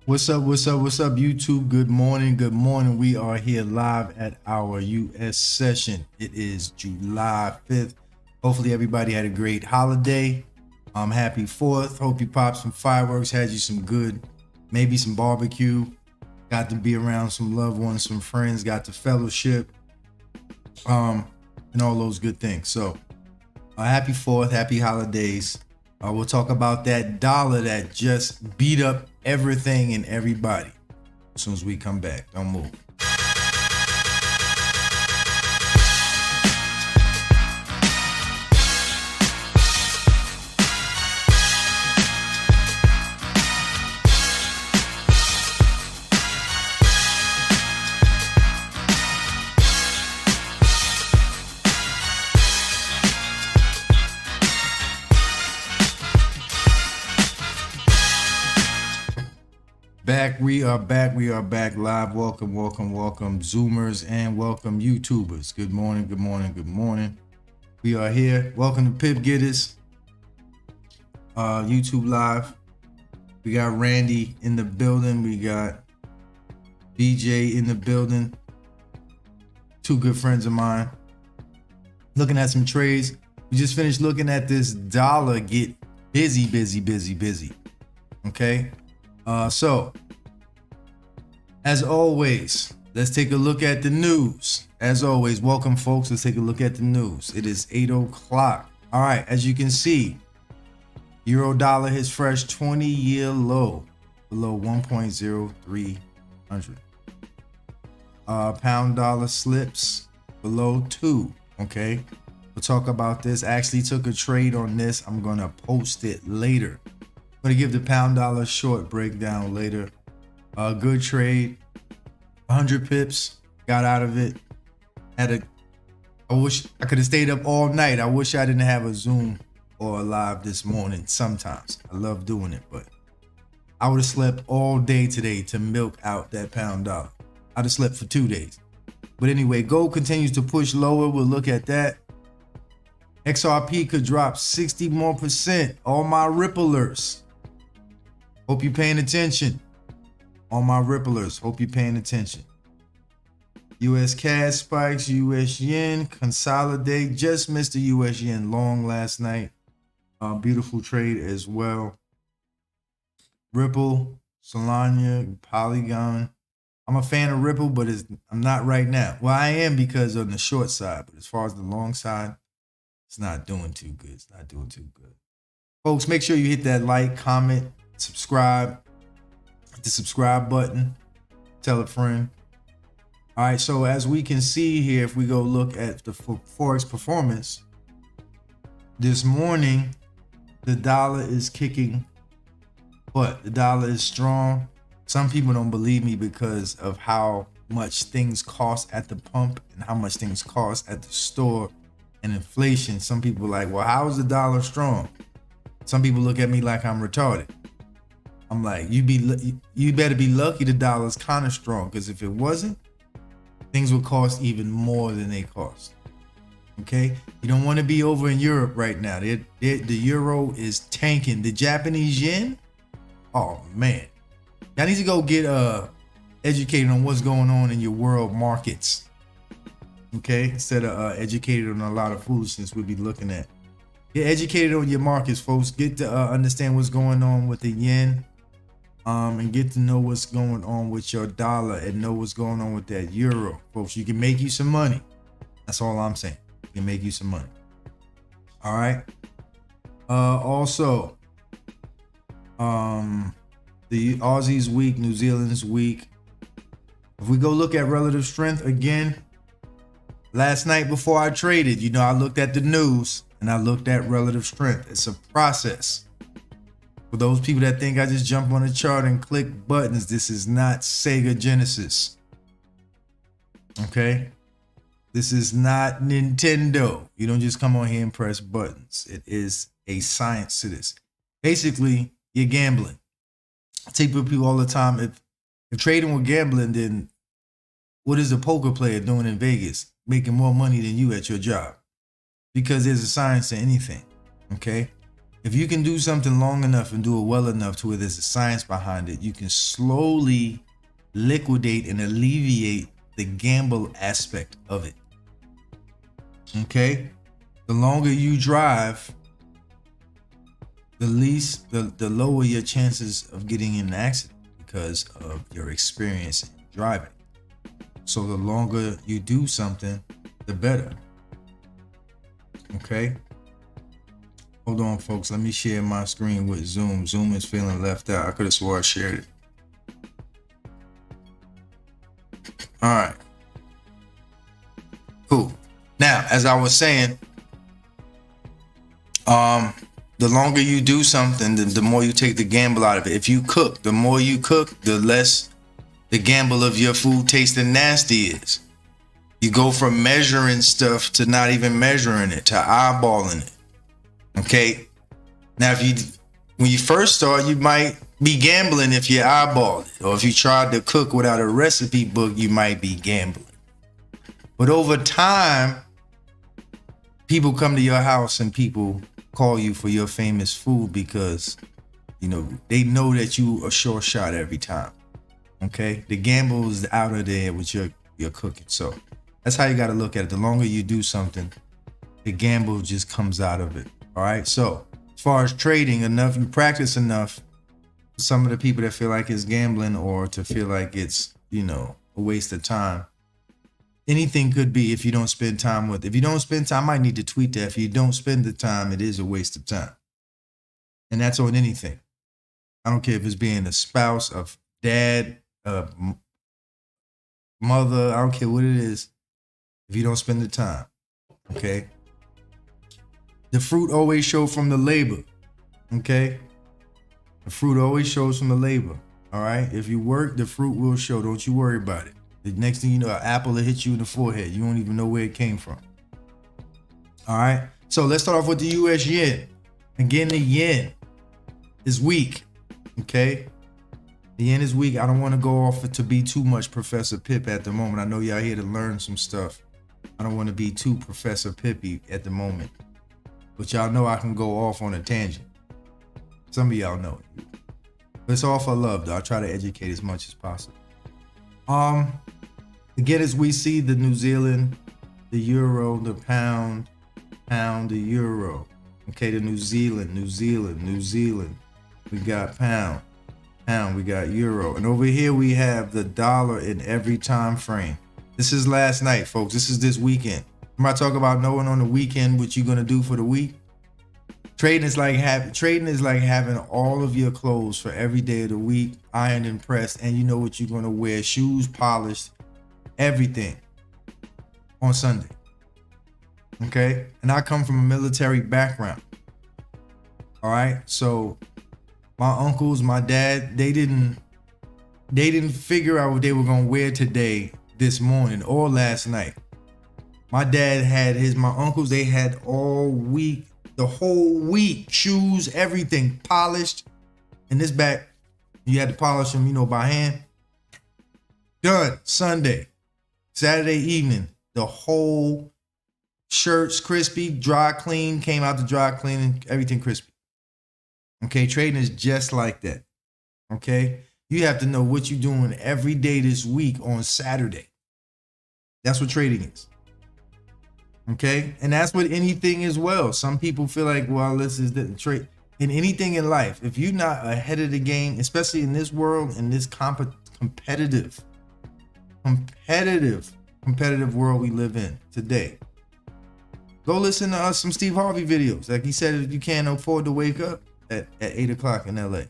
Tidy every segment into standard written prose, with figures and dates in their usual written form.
What's up? What's up? What's up, YouTube? Good morning. Good morning. We are here live at our U.S. session. It is July 5th. Hopefully everybody had a great holiday. Happy 4th. Hope you popped some fireworks, had you some good, maybe some barbecue. Got to be around some loved ones, some friends, got to fellowship, and all those good things. So happy 4th, happy holidays. We'll talk about that dollar that just beat up everything and everybody as soon as we come back. Don't move. We are back live. Welcome, Zoomers, and welcome YouTubers. Good morning. We are here. Welcome to Pip Getterz, YouTube live. We got Randy in the building. We got BJ in the building. Two good friends of mine. Looking at some trades. We just finished looking at this dollar get busy. Okay. So as always, let's take a look at the news. As always, welcome folks. Let's take a look at the news. It is 8 o'clock. All right, as you can see, euro dollar hits fresh 20-year low below 1.0300. Pound dollar slips below 2. Okay, we'll talk about this. I actually took a trade on this. I'm gonna post it later. I'm gonna give the pound dollar short breakdown later. Good trade, 100 pips, got out of it. I wish I could have stayed up all night. I wish I didn't have a Zoom or a live this morning. Sometimes I love doing it, but I would have slept all day today to milk out that pound dollar. I'd have slept for 2 days. But anyway, gold continues to push lower. We'll look at that. XRP could drop 60 more %. All my ripplers, hope you're paying attention. All my ripplers, hope you're paying attention. U.S. cash spikes, U.S. yen consolidate. Just missed the U.S. yen long last night. Beautiful trade as well. Ripple, Solana, Polygon. I'm a fan of Ripple, but I'm not right now. Well, I am because on the short side, but as far as the long side, it's not doing too good. Folks, make sure you hit that like, comment, subscribe. Hit the subscribe button. Tell a friend. All right, so as we can see here, if we go look at the Forex performance, this morning, the dollar is kicking butt. The dollar is strong. Some people don't believe me because of how much things cost at the pump and how much things cost at the store and inflation. Some people are like, well, how is the dollar strong? Some people look at me like I'm retarded. I'm like, you better be lucky the dollar's kind of strong, because if it wasn't, things would cost even more than they cost. Okay, you don't want to be over in Europe right now. The euro is tanking. The Japanese yen, oh man, y'all need to go get educated on what's going on in your world markets. Okay, instead of educated on a lot of foolishness we'll be looking at. Get educated on your markets, folks. Get to understand what's going on with the yen. And get to know what's going on with your dollar and know what's going on with that euro. Folks, you can make you some money. That's all I'm saying. You can make you some money. All right. Also, the Aussies weak, New Zealand's weak. If we go look at relative strength again, last night before I traded, I looked at the news and I looked at relative strength. It's a process. For those people that think I just jump on a chart and click buttons, this is not Sega Genesis. Okay? This is not Nintendo. You don't just come on here and press buttons. It is a science to this. Basically, you're gambling. I tell people all the time, if trading with gambling, then what is a poker player doing in Vegas making more money than you at your job? Because there's a science to anything. Okay? If you can do something long enough and do it well enough to where there's a science behind it, you can slowly liquidate and alleviate the gamble aspect of it. Okay? The longer you drive, the lower your chances of getting in an accident because of your experience in driving. So the longer you do something, the better. Okay? Hold on, folks. Let me share my screen with Zoom. Zoom is feeling left out. I could have swore I shared it. All right. Cool. Now, as I was saying, the longer you do something, the more you take the gamble out of it. If you cook, the more you cook, the less the gamble of your food tasting nasty is. You go from measuring stuff to not even measuring it, to eyeballing it. Okay. Now, when you first start, you might be gambling if you eyeball it, or if you tried to cook without a recipe book, you might be gambling. But over time, people come to your house and people call you for your famous food because, they know that you a sure shot every time. Okay, the gamble is out of there with your cooking. So that's how you got to look at it. The longer you do something, the gamble just comes out of it. All right. So as far as trading, you practice enough. Some of the people that feel like it's gambling or to feel like it's, a waste of time. Anything could be if you don't spend time with it. If you don't spend time, I might need to tweet that. If you don't spend the time, it is a waste of time. And that's on anything. I don't care if it's being a spouse, a dad, a mother. I don't care what it is. If you don't spend the time, okay? The fruit always shows from the labor, okay? The fruit always shows from the labor, all right? If you work, the fruit will show. Don't you worry about it. The next thing you know, an apple will hit you in the forehead. You don't even know where it came from. All right. So let's start off with the U.S. yen. Again, the yen is weak. Okay. The yen is weak. I don't want to go off to be too much Professor Pip at the moment. I know y'all here to learn some stuff. I don't want to be too Professor Pippy at the moment. But y'all know I can go off on a tangent. Some of y'all know it. But it's all for love, though. I try to educate as much as possible. Again, as we see the New Zealand, the euro, the pound, the euro. Okay, the New Zealand. We got pound, we got euro. And over here we have the dollar in every time frame. This is last night, folks. This is this weekend. Remember I talk about knowing on the weekend what you're gonna do for the week? Trading is like having all of your clothes for every day of the week, ironed and pressed, and you know what you're gonna wear, shoes polished, everything on Sunday. Okay? And I come from a military background. All right? So my uncles, my dad, they didn't figure out what they were gonna wear today, this morning, or last night. My dad had my uncles, they had all week, the whole week, shoes, everything polished. And this back, you had to polish them, by hand. Done. Sunday. Saturday evening, the whole shirts crispy, dry clean, came out the dry cleaning, everything crispy. Okay, trading is just like that. Okay, you have to know what you're doing every day this week on Saturday. That's what trading is. Okay, and that's what anything as well. Some people feel like, well, this is the trade. In anything in life, if you're not ahead of the game, especially in this world, in this competitive world we live in today, go listen to some Steve Harvey videos. Like he said, if you can't afford to wake up at 8 o'clock in LA,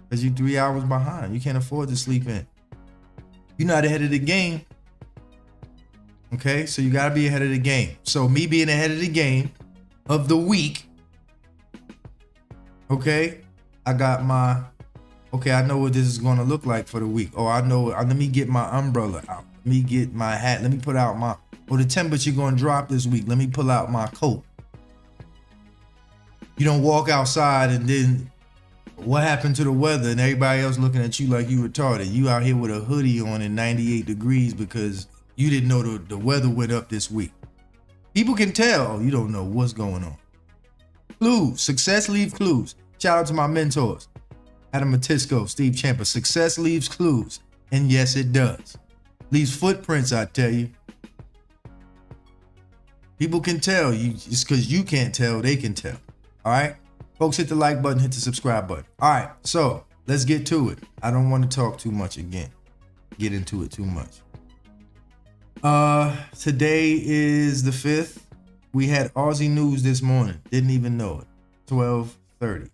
because you're 3 hours behind, you can't afford to sleep in. You're not ahead of the game. Okay, so you got to be ahead of the game. So me being ahead of the game of the week, okay, I know what this is going to look like for the week. Oh, I know. Let me get my umbrella out. Let me get my hat. Let me put out the temperature going to drop this week. Let me pull out my coat. You don't walk outside and then what happened to the weather and everybody else looking at you like you retarded. You out here with a hoodie on and 98 degrees because you didn't know the weather went up this week. People can tell you don't know what's going on. Clues. Success leaves clues. Shout out to my mentors. Adam Matisco, Steve Champa. Success leaves clues. And yes, it does. Leaves footprints, I tell you. People can tell you. It's because you can't tell, they can tell. All right? Folks, hit the like button, hit the subscribe button. All right, so let's get to it. I don't want to talk too much again. Get into it too much. Today is the 5th. We had Aussie news this morning. Didn't even know it. 12:30.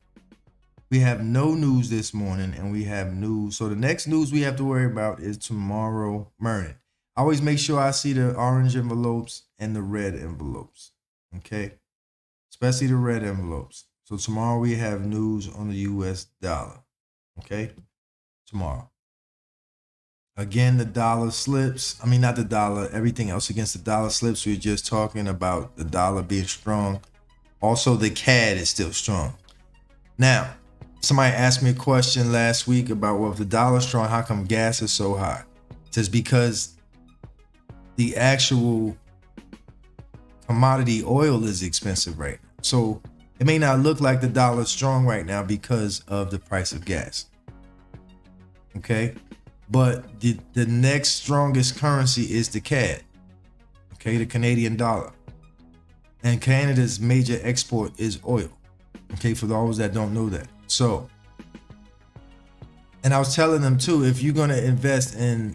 We have no news this morning, and we have news. So the next news we have to worry about is tomorrow morning. I always make sure I see the orange envelopes and the red envelopes. Okay? Especially the red envelopes. So tomorrow we have news on the US dollar. Okay? Tomorrow. Again, the dollar slips. I mean, not the dollar. Everything else against the dollar slips. We're just talking about the dollar being strong. Also, the CAD is still strong. Now, somebody asked me a question last week about, well, if the dollar's strong, how come gas is so high? It says because the actual commodity oil is expensive right now. So it may not look like the dollar's strong right now because of the price of gas. Okay? But the next strongest currency is the CAD, okay, the Canadian dollar. And Canada's major export is oil, okay, for those that don't know that. So, and I was telling them too, if you're going to invest in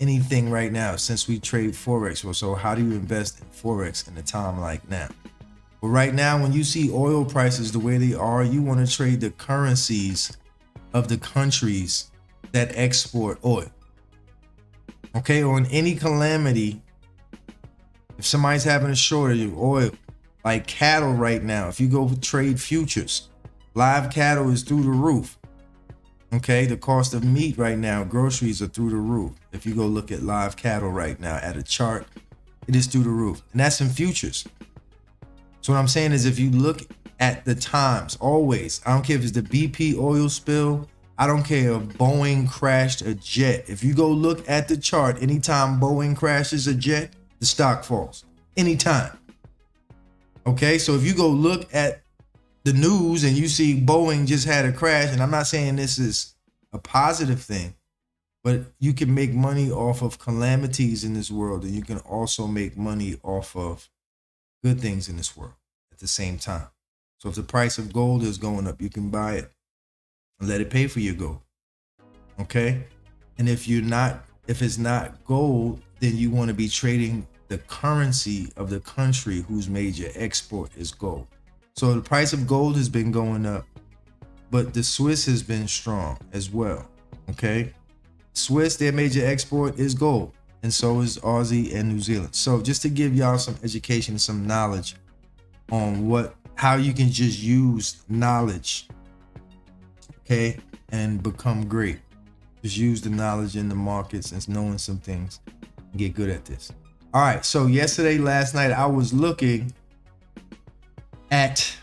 anything right now, since we trade Forex, so how do you invest in Forex in a time like now? Well, right now, when you see oil prices the way they are, you want to trade the currencies of the countries that export oil. Okay, or in any calamity, if somebody's having a shortage of oil, like cattle right now, if you go trade futures, live cattle is through the roof. Okay, the cost of meat right now, groceries are through the roof. If you go look at live cattle right now at a chart, it is through the roof. And that's in futures. So what I'm saying is, if you look at the times, always, I don't care if it's the BP oil spill, I don't care if Boeing crashed a jet. If you go look at the chart, anytime Boeing crashes a jet, the stock falls. Anytime. Okay, so if you go look at the news and you see Boeing just had a crash, and I'm not saying this is a positive thing, but you can make money off of calamities in this world, and you can also make money off of good things in this world at the same time. So if the price of gold is going up, you can buy it and let it pay for your gold. Okay? And if it's not gold, then you want to be trading the currency of the country whose major export is gold. So the price of gold has been going up, but the Swiss has been strong as well. Okay? Swiss, their major export is gold, and so is Aussie and New Zealand. So just to give y'all some education, some knowledge on how you can just use knowledge, okay, and become great. Just use the knowledge in the markets and knowing some things and get good at this. All right, so last night, I was looking at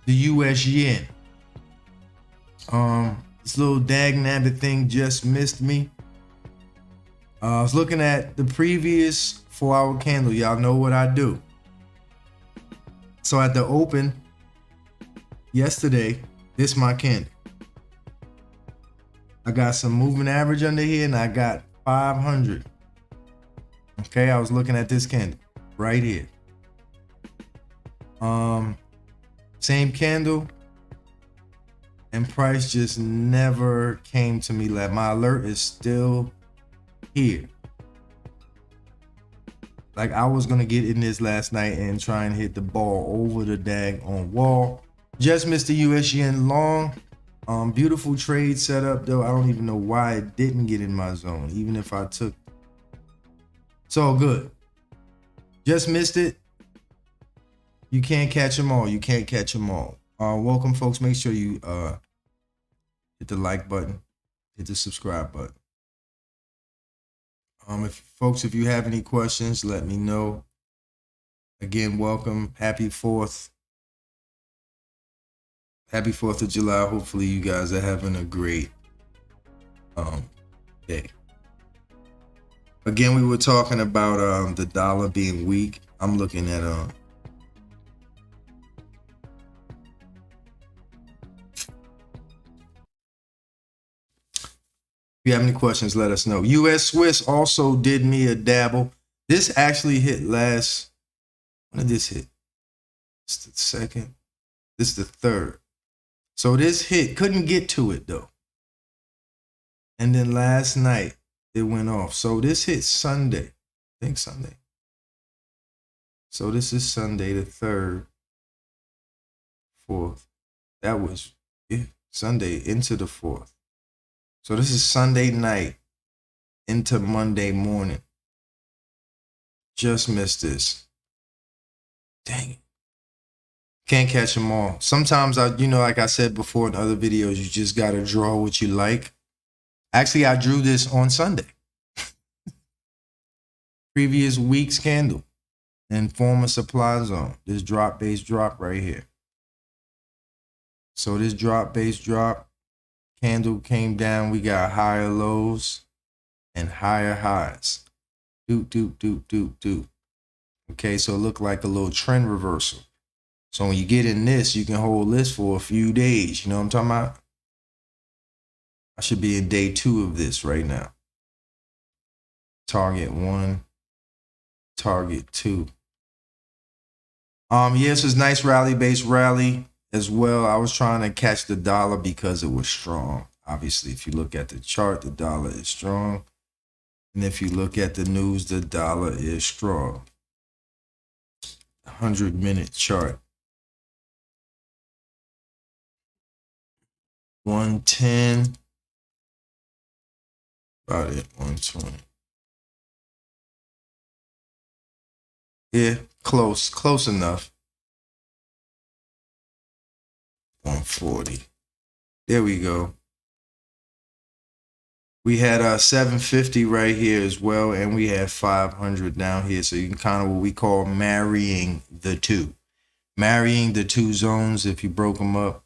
the US yen. This little dag-nabbit thing just missed me. I was looking at the previous 4-hour candle. Y'all know what I do. So at the open yesterday, this is my candle. I got some moving average under here, and I got 500. Okay, I was looking at this candle right here. Same candle, and price just never came to me. Like, my alert is still here. Like, I was gonna get in this last night and try and hit the ball over the daggone wall. Just missed the US yen long. Beautiful trade setup though. I don't even know why it didn't get in my zone, even if I took. It's all good. Just missed it. You can't catch them all. You can't catch them all. Welcome, folks. Make sure you hit the like button, hit the subscribe button. If you have any questions, let me know. Again, welcome. Happy 4th. Happy 4th of July. Hopefully you guys are having a great day. Again, we were talking about the dollar being weak. I'm looking at If you have any questions, let us know. U.S. Swiss also did me a dabble. This actually hit last. When did this hit? It's the second. This is the third. So this hit. Couldn't get to it though. And then last night it went off. So this hit Sunday. I think Sunday. So this is Sunday the 3rd, 4th. That was Sunday into the 4th. So this is Sunday night into Monday morning. Just missed this. Dang it. Can't catch them all. Sometimes, like I said before in other videos, you just got to draw what you like. Actually, I drew this on Sunday. Previous week's candle and former supply zone. This drop, base drop right here. So this drop, base drop. Candle came down. We got higher lows and higher highs. Okay, so it looked like a little trend reversal. So when you get in this, you can hold this for a few days. You know what I'm talking about? I should be in day 2 of this right now. Target 1, target 2. Yes, it's nice rally-based rally as well. I was trying to catch the dollar because it was strong. Obviously, if you look at the chart, the dollar is strong. And if you look at the news, the dollar is strong. 100-minute chart. 110. About it. 120. Yeah, close enough. 140. There we go. We had 750 right here as well, and we had 500 down here. So you can kind of what we call marrying the two. Marrying the two zones if you broke them up.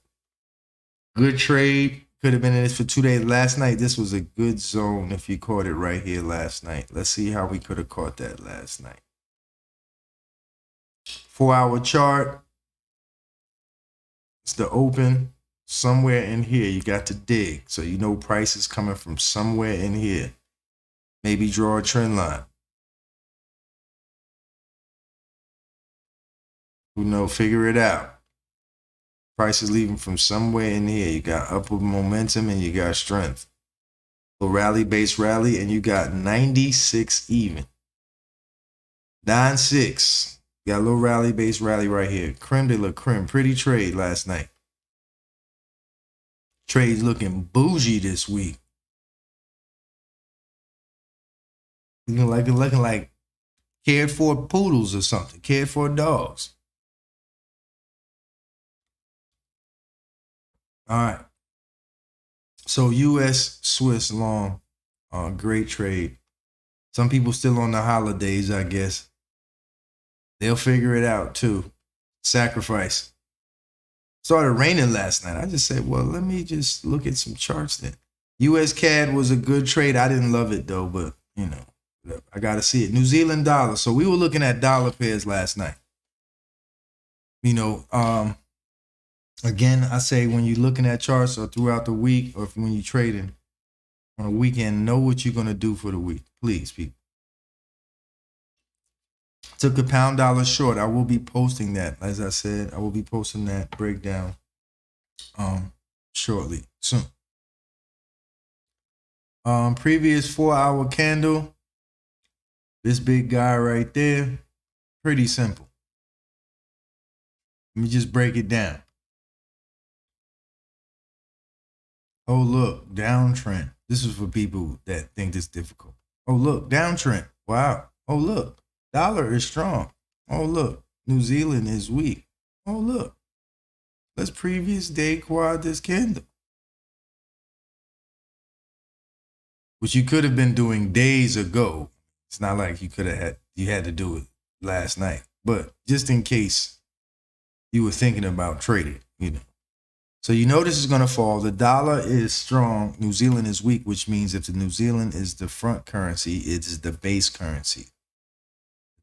Good trade. Could have been in this for 2 days. Last night, this was a good zone if you caught it right here last night. Let's see how we could have caught that last night. 4-hour chart. It's the open. Somewhere in here, you got to dig. So you know price is coming from somewhere in here. Maybe draw a trend line. Who knows? Figure it out. Price is leaving from somewhere in here. You got upward momentum and you got strength. A rally-based rally, and you got 96 even. 9-6. You got a little rally-based rally right here. Creme de la creme. Pretty trade last night. Trade's looking bougie this week. Looking like cared for poodles or something. Cared for dogs. All right. So U.S. Swiss long. Great trade. Some people still on the holidays, I guess. They'll figure it out too. Sacrifice. Started raining last night. I just said, well, let me just look at some charts then. U.S. CAD was a good trade. I didn't love it though, but you know, I got to see it. New Zealand dollar. So we were looking at dollar pairs last night. You know, again, I say when you're looking at charts or throughout the week or when you're trading on a weekend, know what you're going to do for the week. Please, people. Took a pound dollar short. I will be posting that. As I said, I will be posting that breakdown shortly, soon. Previous 4-hour candle. This big guy right there. Pretty simple. Let me just break it down. Oh, look, downtrend. This is for people that think this is difficult. Oh, look, downtrend. Wow. Oh, look. Dollar is strong. Oh, look. New Zealand is weak. Oh, look. Let's previous day quad this candle. Which you could have been doing days ago. It's not like you had to do it last night. But just in case you were thinking about trading, you know. So you know this is going to fall. The dollar is strong. New Zealand is weak, which means if the New Zealand is the front currency, it is the base currency.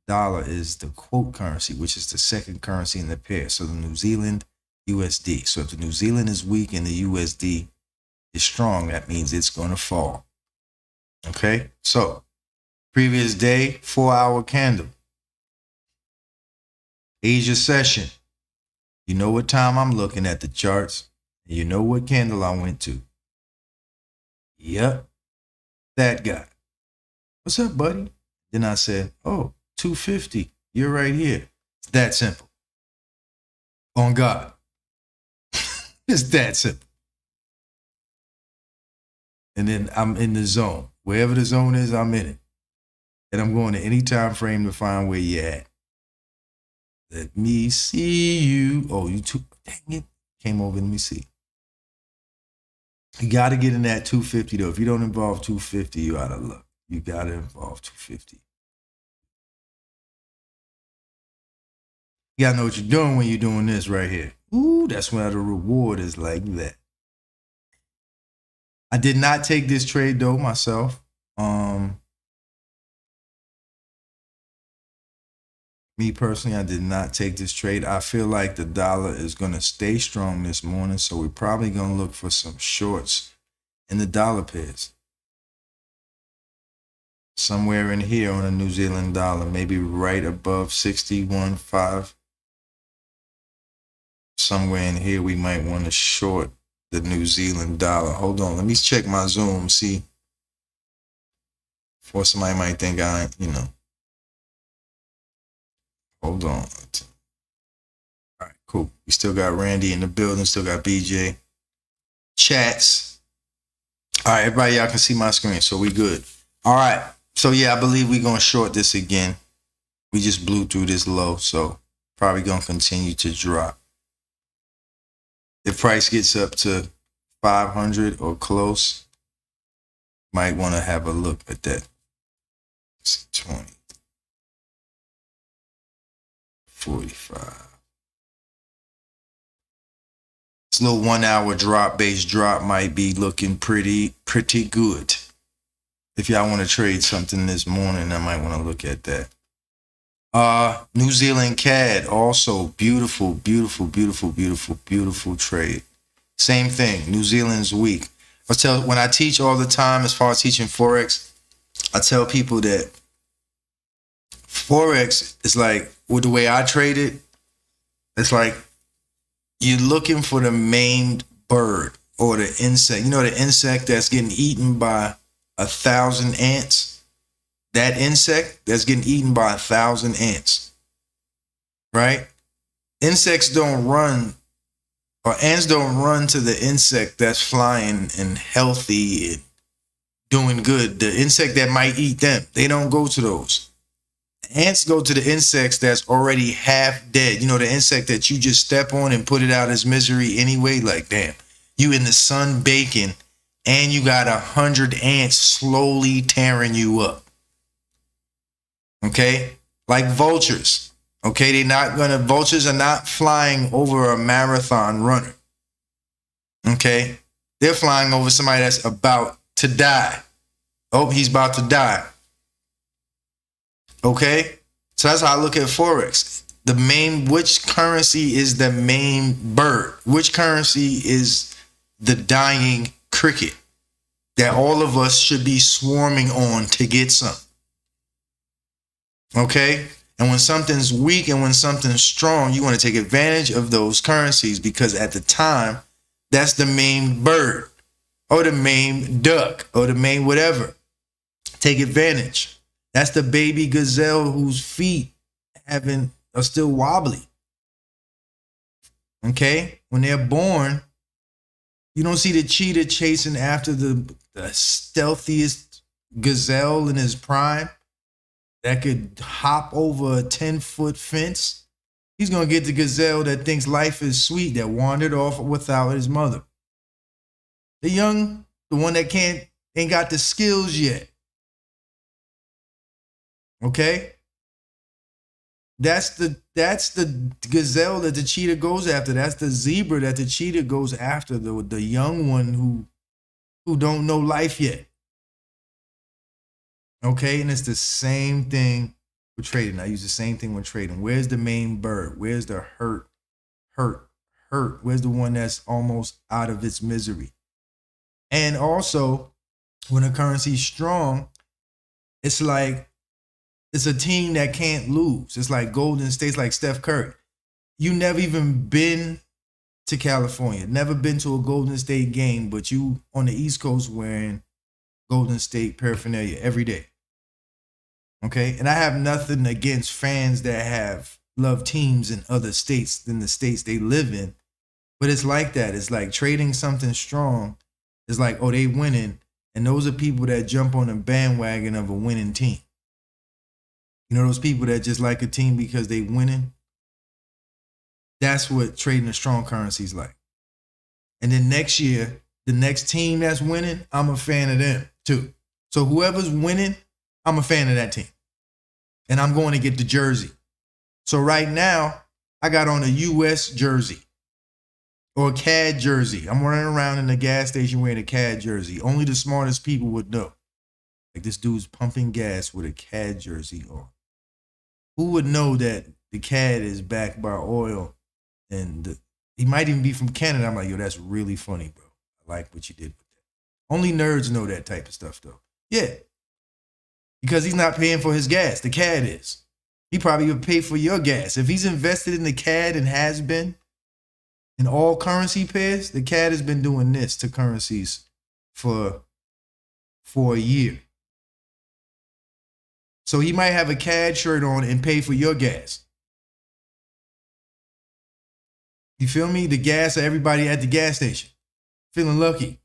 Dollar is the quote currency, which is the second currency in the pair. So the New Zealand USD. So if the New Zealand is weak and the USD is strong, that means it's going to fall. Okay, so previous day, 4-hour candle. Asia session. You know what time I'm looking at the charts. You know what candle I went to. Yep, that guy. What's up, buddy? Then I said, oh, 250. You're right here. It's that simple. On God. It's that simple. And then I'm in the zone. Wherever the zone is, I'm in it. And I'm going to any time frame to find where you're at. Let me see you. Oh, you too. Dang it. Came over. Let me see. You got to get in that 250 though. If you don't involve 250, you out of luck. You got to involve 250. You got to know what you're doing when you're doing this right here. Ooh, that's why the reward is like that. I did not take this trade though myself. Me personally, I did not take this trade. I feel like the dollar is going to stay strong this morning, so we're probably going to look for some shorts in the dollar pairs. Somewhere in here on a New Zealand dollar, maybe right above 61.5. Somewhere in here, we might want to short the New Zealand dollar. Hold on, let me check my Zoom, see. Before somebody might think I, hold on. All right, cool. We still got Randy in the building, still got BJ. Chats. All right, everybody, y'all can see my screen, so we good. All right, so yeah, I believe we're going to short this again. We just blew through this low, so probably going to continue to drop. If price gets up to 500 or close, might want to have a look at that. 20, 45. This little 1 hour drop, base drop might be looking pretty good. If y'all want to trade something this morning, I might want to look at that. New Zealand CAD, also beautiful trade. Same thing, New Zealand's weak. When I teach all the time, as far as teaching Forex, I tell people that Forex is like, with the way I trade it, it's like you're looking for the maimed bird or the insect. You know, the insect that's getting eaten by 1,000 ants? That insect that's getting eaten by 1,000 ants, right? Insects don't run, or ants don't run to the insect that's flying and healthy and doing good. The insect that might eat them, they don't go to those. Ants go to the insects that's already half dead. You know, the insect that you just step on and put it out as misery anyway. Like, damn, you in the sun baking and you got 100 ants slowly tearing you up. Okay, like vultures. Okay, vultures are not flying over a marathon runner. Okay, they're flying over somebody that's about to die. Oh, he's about to die. Okay, so that's how I look at Forex. Which currency is the main bird? Which currency is the dying cricket that all of us should be swarming on to get some? Okay, and when something's weak and when something's strong, you want to take advantage of those currencies because at the time, that's the main bird or the main duck or the main whatever. Take advantage. That's the baby gazelle whose feet are still wobbly. Okay, when they're born, you don't see the cheetah chasing after the stealthiest gazelle in his prime that could hop over a 10-foot fence. He's going to get the gazelle that thinks life is sweet, that wandered off without his mother. The one that ain't got the skills yet. Okay? That's the gazelle that the cheetah goes after. That's the zebra that the cheetah goes after, the young one who don't know life yet. Okay, and it's the same thing with trading. I use the same thing with trading. Where's the main bird? Where's the hurt? Where's the one that's almost out of its misery? And also, when a currency's strong, it's like it's a team that can't lose. It's like Golden State's like Steph Curry. You never even been to California, never been to a Golden State game, but you on the East Coast wearing Golden State paraphernalia every day. Okay? And I have nothing against fans that have love teams in other states than the states they live in. But it's like that. It's like trading something strong. It's like, oh, they winning. And those are people that jump on the bandwagon of a winning team. You know those people that just like a team because they winning? That's what trading a strong currency is like. And then next year, the next team that's winning, I'm a fan of them too. So whoever's winning, I'm a fan of that team. And I'm going to get the jersey. So right now, I got on a U.S. jersey or a CAD jersey. I'm running around in the gas station wearing a CAD jersey. Only the smartest people would know. Like this dude's pumping gas with a CAD jersey on. Who would know that the CAD is backed by oil? And he might even be from Canada. I'm like, yo, that's really funny, bro. I like what you did with that. Only nerds know that type of stuff, though. Yeah. Because he's not paying for his gas. The CAD is. He probably would pay for your gas. If he's invested in the CAD and has been in all currency pairs, the CAD has been doing this to currencies for a year. So he might have a CAD shirt on and pay for your gas. You feel me? The gas of everybody at the gas station. Feeling lucky.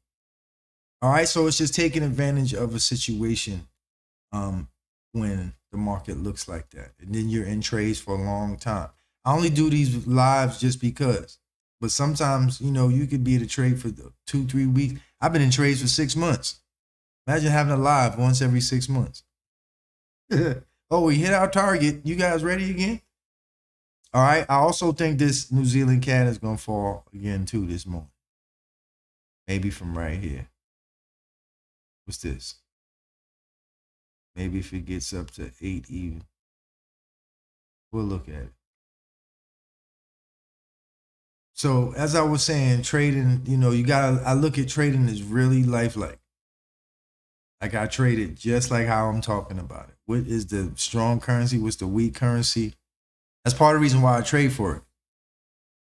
All right, so it's just taking advantage of a situation when the market looks like that. And then you're in trades for a long time. I only do these lives just because. But sometimes, you know, you could be at a trade for 2-3 weeks. I've been in trades for 6 months. Imagine having a live once every 6 months. Oh, we hit our target. You guys ready again? All right. I also think this New Zealand CAD is going to fall again, too, this morning. Maybe from right here. What's this? Maybe if it gets up to 8 even. We'll look at it. So as I was saying, trading, you know, I look at trading as really lifelike. Like I trade it just like how I'm talking about it. What is the strong currency? What's the weak currency? That's part of the reason why I trade for it.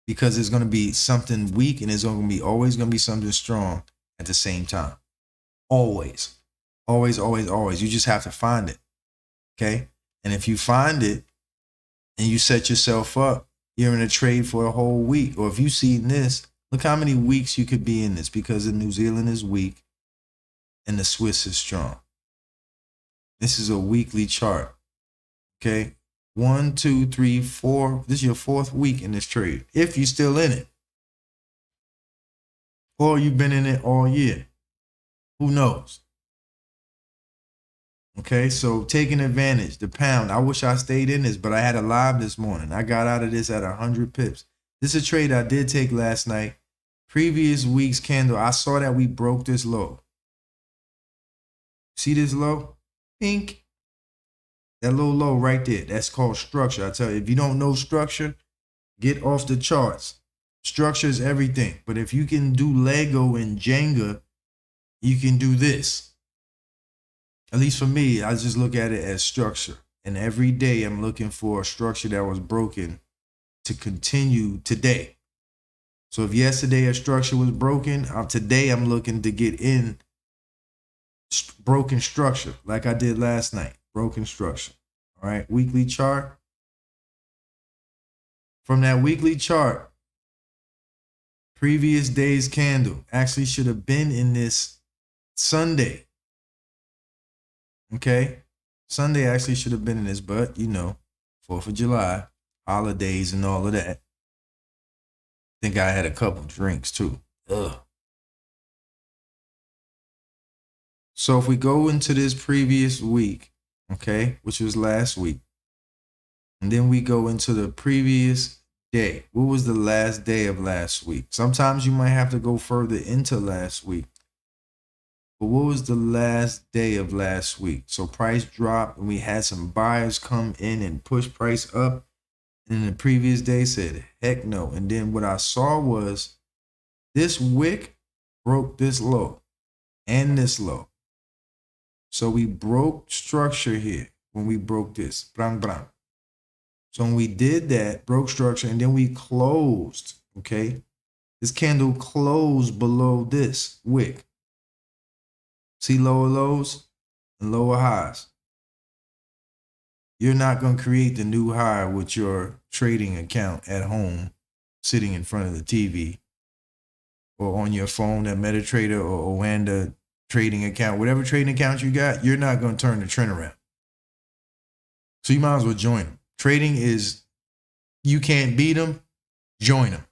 Because there's going to be something weak and there's going to be always going to be something strong at the same time. Always. Always, always, always. You just have to find it. Okay? And if you find it and you set yourself up, you're in a trade for a whole week. Or if you see this, look how many weeks you could be in this because the New Zealand is weak and the Swiss is strong. This is a weekly chart. Okay? 1, 2, 3, 4. This is your 4th week in this trade. If you're still in it. Or you've been in it all year. Who knows? Okay, so taking advantage, the pound. I wish I stayed in this, but I had a live this morning. I got out of this at 100 pips. This is a trade I did take last night. Previous week's candle, I saw that we broke this low. See this low? Pink. That little low right there, that's called structure. I tell you, if you don't know structure, get off the charts. Structure is everything. But if you can do Lego and Jenga, you can do this. At least for me, I just look at it as structure. And every day I'm looking for a structure that was broken to continue today. So if yesterday a structure was broken, today I'm looking to get in broken structure like I did last night. Broken structure. All right, weekly chart. From that weekly chart, previous day's candle actually should have been in this Sunday. Okay, Sunday actually should have been in this, but you know, 4th of July, holidays and all of that. I think I had a couple drinks too. Ugh. So if we go into this previous week, okay, which was last week, and then we go into the previous day. What was the last day of last week? Sometimes you might have to go further into last week. But what was the last day of last week? So price dropped and we had some buyers come in and push price up. And the previous day said, heck no. And then what I saw was this wick broke this low and this low. So we broke structure here when we broke this. Brang, brang. So when we did that, broke structure, and then we closed, okay? This candle closed below this wick. See lower lows and lower highs. You're not going to create the new high with your trading account at home, sitting in front of the TV, or on your phone at MetaTrader or Oanda trading account. Whatever trading account you got, you're not going to turn the trend around. So you might as well join them. Trading is, you can't beat them, join them.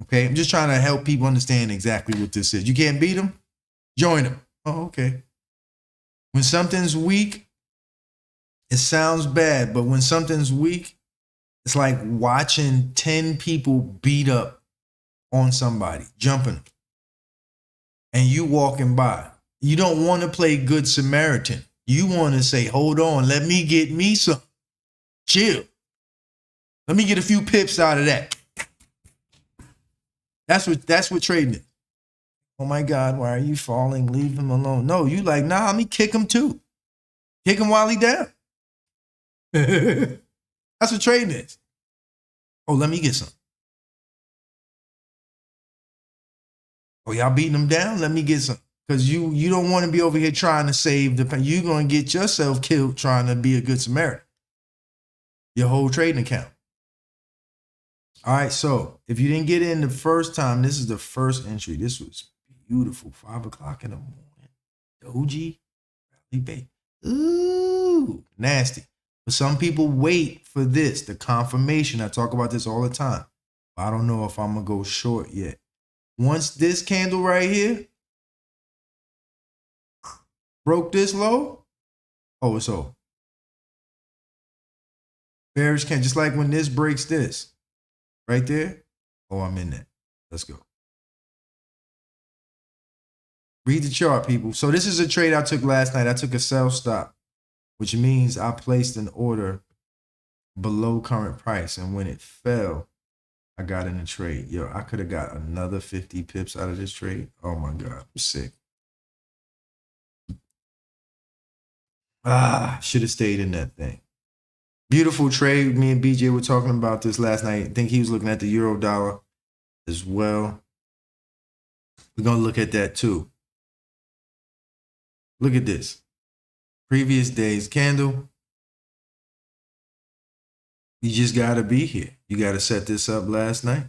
Okay, I'm just trying to help people understand exactly what this is. You can't beat them, join them. Oh, okay. When something's weak, it sounds bad, but when something's weak, it's like watching 10 people beat up on somebody, jumping them, and you walking by. You don't want to play Good Samaritan. You want to say, hold on, let me get me some. Chill. Let me get a few pips out of that. That's what trading is. Oh my God, why are you falling? Leave him alone. No, you like, nah, let me kick him too. Kick him while he down. That's what trading is. Oh, let me get some. Oh, y'all beating him down? Let me get some. Because you don't want to be over here trying to save the pen. You're going to get yourself killed trying to be a good Samaritan. Your whole trading account. All right, so if you didn't get in the first time, this is the first entry. This was beautiful. 5 o'clock in the morning. Doji. Bay. Ooh, nasty. But some people wait for this, the confirmation. I talk about this all the time. I don't know if I'm going to go short yet. Once this candle right here broke this low, oh, it's over. Bearish candle, just like when this breaks this. Right there. Oh, I'm in that. Let's go. Read the chart, people. So this is a trade I took last night. I took a sell stop, which means I placed an order below current price. And when it fell, I got in the trade. Yo, I could have got another 50 pips out of this trade. Oh my God, I'm sick. Should have stayed in that thing. Beautiful trade. Me and BJ were talking about this last night. I think he was looking at the euro dollar as well. We're going to look at that too. Look at this. Previous day's candle. You just got to be here. You got to set this up last night.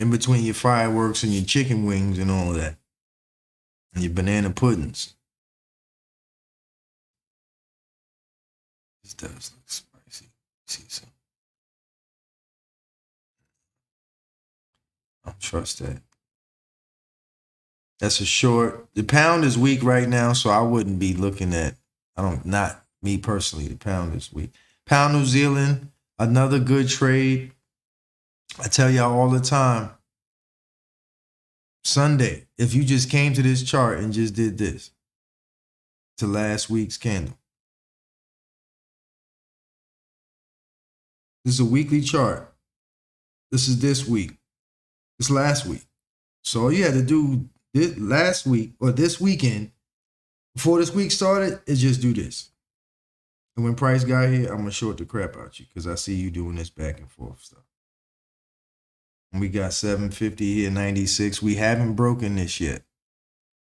In between your fireworks and your chicken wings and all that. And your banana puddings. This does look spicy. See some. I don't trust that. That's a short. The pound is weak right now, so I wouldn't be looking at. Not me personally. The pound is weak. Pound New Zealand, another good trade. I tell y'all all the time. Sunday, if you just came to this chart and just did this to last week's candle. This is a weekly chart. This is this week. This last week. So all you had to do this last week or this weekend, before this week started, is just do this. And when price got here, I'm going to short the crap out you because I see you doing this back and forth stuff. And we got 750 here, 96. We haven't broken this yet.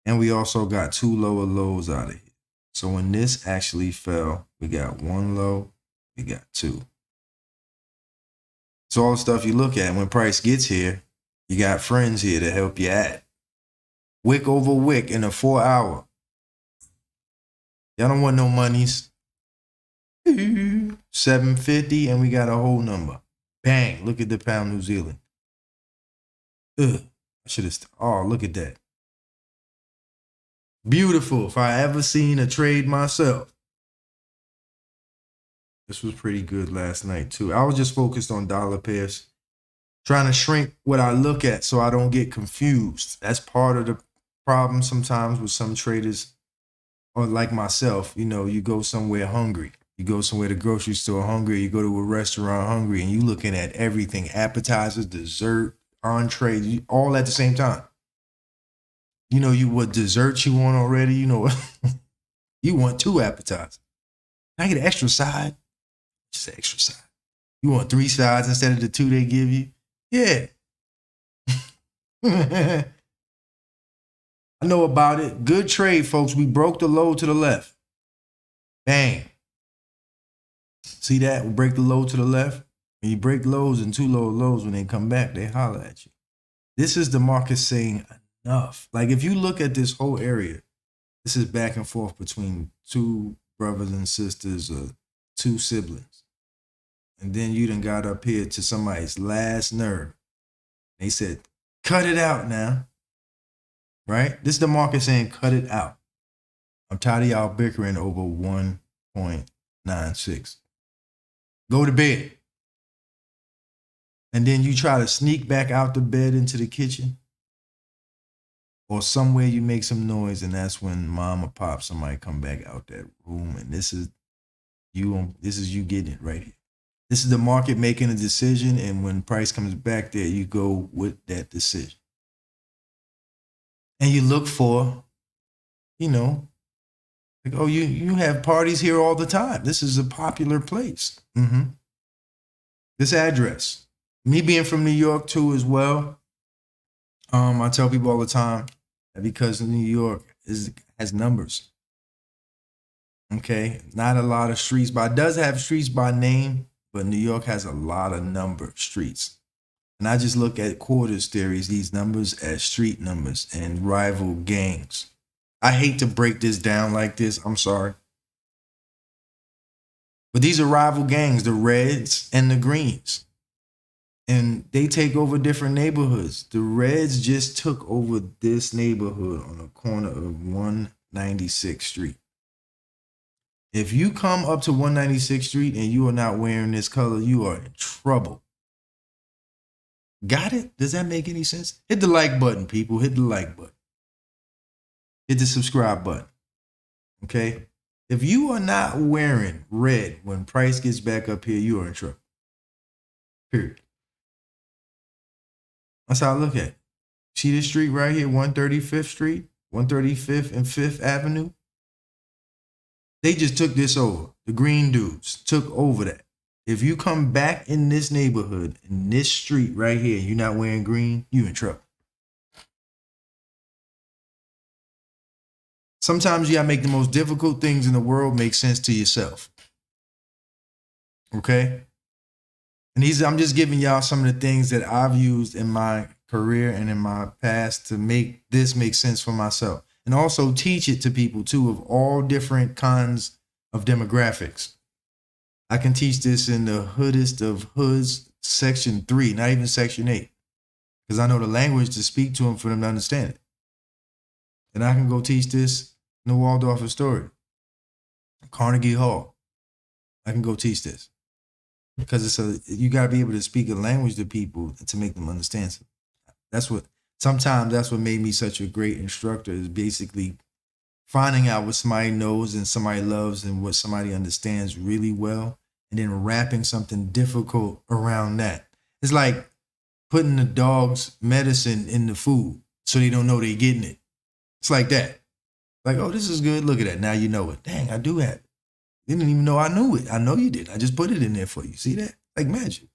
And we also got 2 lower lows out of here. So when this actually fell, we got 1 low, we got 2. It's all the stuff you look at. When price gets here, you got friends here to help you at. Wick over wick in a 4 hour. Y'all don't want no monies. 750 and we got a whole number. Bang. Look at the pound New Zealand. I should have. Oh, look at that. Beautiful. If I ever seen a trade myself. This was pretty good last night too. I was just focused on dollar pairs. Trying to shrink what I look at so I don't get confused. That's part of the problem sometimes with some traders, or like myself. You know, you go somewhere hungry. You go somewhere to the grocery store hungry. You go to a restaurant hungry, and you looking at everything: appetizers, dessert, entree, all at the same time. You know what desserts you want already. You know what you want 2 appetizers. Can I get an extra side? Just an extra side. You want 3 sides instead of the 2 they give you? Yeah. I know about it. Good trade, folks. We broke the low to the left. Bang. See that? We break the low to the left. When you break lows and 2 lower lows, when they come back, they holler at you. This is the market saying enough. Like if you look at this whole area, this is back and forth between 2 brothers and sisters or 2 siblings. And then you done got up here to somebody's last nerve. They said, cut it out now. Right? This is the market saying, cut it out. I'm tired of y'all bickering over 1.96. Go to bed. And then you try to sneak back out the bed into the kitchen. Or somewhere you make some noise, and that's when mom or pop, somebody come back out that room, and this is you getting it right here. This is the market making a decision, and when price comes back there, you go with that decision. And you look for, like, oh, you have parties here all the time. This is a popular place. This address. Me being from New York too as well. I tell people all the time that because New York has numbers. Okay, not a lot of streets, but it does have streets by name, but New York has a lot of number streets. And I just look at quarters theories, these numbers as street numbers and rival gangs. I hate to break this down like this. I'm sorry. But these are rival gangs, the Reds and the Greens. And they take over different neighborhoods. The Reds just took over this neighborhood on the corner of 196th Street. If you come up to 196th Street and you are not wearing this color, you are in trouble. Got it? Does that make any sense? Hit the like button, people. Hit the like button. Hit the subscribe button. Okay? If you are not wearing red when price gets back up here, you are in trouble. Period. That's how I look at it. See this street right here, 135th Street, 135th and 5th Avenue? They just took this over. The green dudes took over that. If you come back in this neighborhood, in this street right here, you're not wearing green, you in trouble. Sometimes you gotta make the most difficult things in the world make sense to yourself. Okay? And I'm just giving y'all some of the things that I've used in my career and in my past to make this make sense for myself. And also teach it to people too of all different kinds of demographics. I can teach this in the hoodest of hoods, section 3, not even section 8. Because I know the language to speak to them for them to understand it. And I can go teach this in the Waldorf Astoria, Carnegie Hall. I can go teach this. Because you got to be able to speak a language to people to make them understand. Sometimes that's what made me such a great instructor, is basically finding out what somebody knows and somebody loves and what somebody understands really well, and then wrapping something difficult around that. It's like putting the dog's medicine in the food so they don't know they're getting it. It's like that. Like, oh, this is good. Look at that. Now you know it. Dang, I do have it. You didn't even know I knew it. I know you did. I just put it in there for you. See that? Like magic.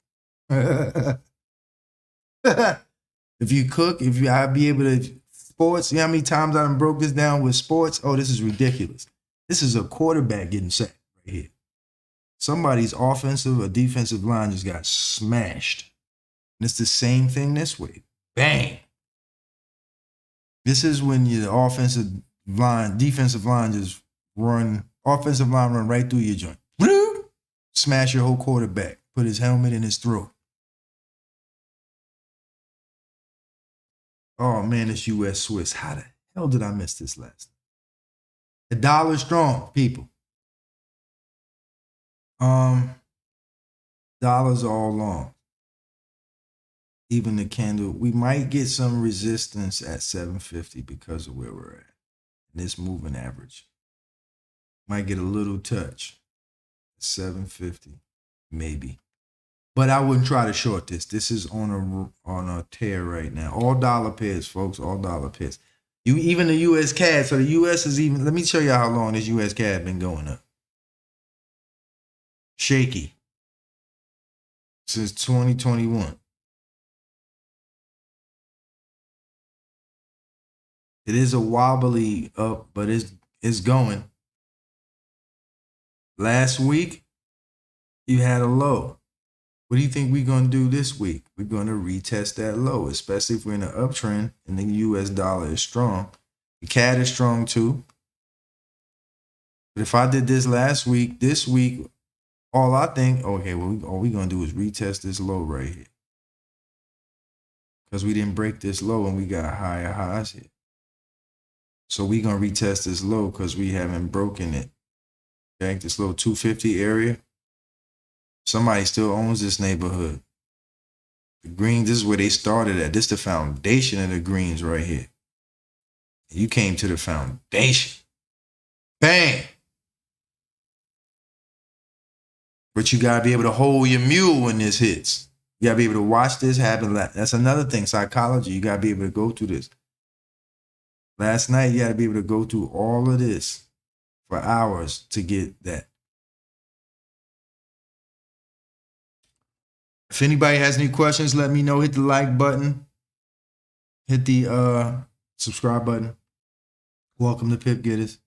If you cook, I'd be able to, sports, you know how many times I done broke this down with sports? Oh, this is ridiculous. This is a quarterback getting sacked right here. Somebody's offensive or defensive line just got smashed. And it's the same thing this way. Bang. This is when your defensive line just run right through your joint. Smash your whole quarterback. Put his helmet in his throat. Oh man, it's U.S. Swiss. How the hell did I miss this last? The dollar strong, people. Dollars all long. Even the candle, we might get some resistance at 750 because of where we're at. This moving average. Might get a little touch. 750, maybe. But I wouldn't try to short this. This is on a tear right now. All dollar pairs, folks. All dollar pairs. Even the U.S. CAD. So the U.S. is even. Let me show you how long this U.S. CAD been going up. Shaky since 2021. It is a wobbly up, but it's going. Last week, you had a low. What do you think we're going to do this week? We're going to retest that low, especially if we're in an uptrend and the U.S. dollar is strong. The CAD is strong too. But if I did this last week, this week, all I think, okay, well, all we're going to do is retest this low right here. Because we didn't break this low and we got higher highs here. So we're going to retest this low because we haven't broken it. Okay, this little 250 area. Somebody still owns this neighborhood. The greens, this is where they started at. This is the foundation of the greens right here. You came to the foundation. Bang! But you got to be able to hold your mule when this hits. You got to be able to watch this happen. That's another thing, psychology. You got to be able to go through this. Last night, you got to be able to go through all of this for hours to get that. If anybody has any questions, let me know. Hit the like button. Hit the subscribe button. Welcome to Pip Getterz.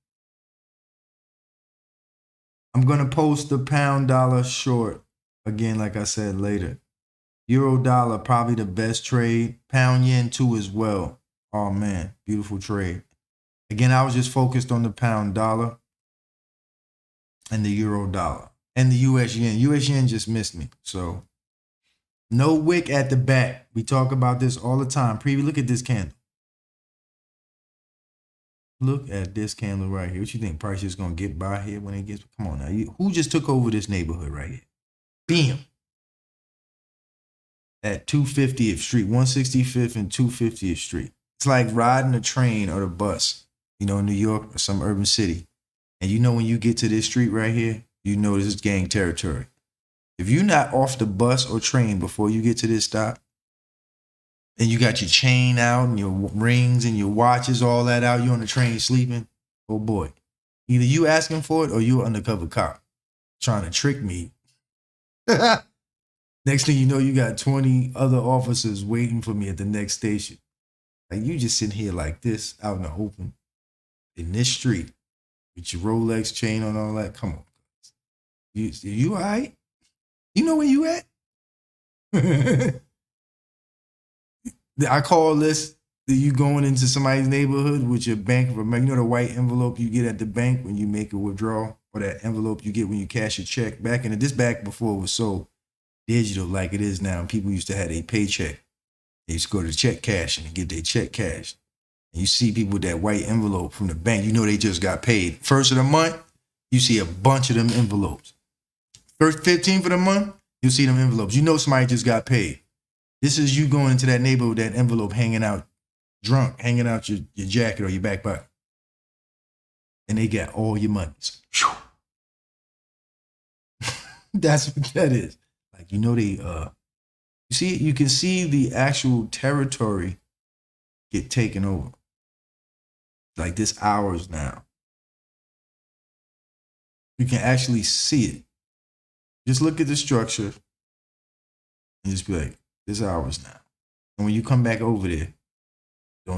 I'm going to post the pound dollar short again, like I said, later. Euro dollar, probably the best trade. Pound yen too as well. Oh man, beautiful trade. Again, I was just focused on the pound dollar and the euro dollar and the US yen. US yen just missed me. So no wick at the back. We talk about this all the time. Preview, look at this candle. Look at this candle right here. What you think price is going to get by here when it gets? Come on now. Who just took over this neighborhood right here? Bam. At 250th Street, 165th and 250th Street. It's like riding a train or the bus, in New York or some urban city. And when you get to this street right here, this is gang territory. If you're not off the bus or train before you get to this stop, and you got your chain out and your rings and your watches, all that out, you on the train sleeping, oh boy. Either you asking for it or you undercover cop trying to trick me. Next thing you know, you got 20 other officers waiting for me at the next station. Like you just sitting here like this out in the open in this street with your Rolex chain on, all that. Come on. You all right? You know where you at? I call this you going into somebody's neighborhood with your Bank of America. The white envelope you get at the bank when you make a withdrawal, or that envelope you get when you cash a check. Back before it was so digital like it is now. People used to have a paycheck. They used to go to check cash and get their check cashed. And you see people with that white envelope from the bank. They just got paid. First of the month, you see a bunch of them envelopes. First 15th of the month, you see them envelopes. Somebody just got paid. This is you going into that neighborhood with that envelope hanging out, drunk, hanging out your jacket or your back pocket. And they got all your monies. That's what that is. Like, you can see the actual territory get taken over. Like this hours now. You can actually see it. Just look at the structure and just be like, this hours now. And when you come back over there, I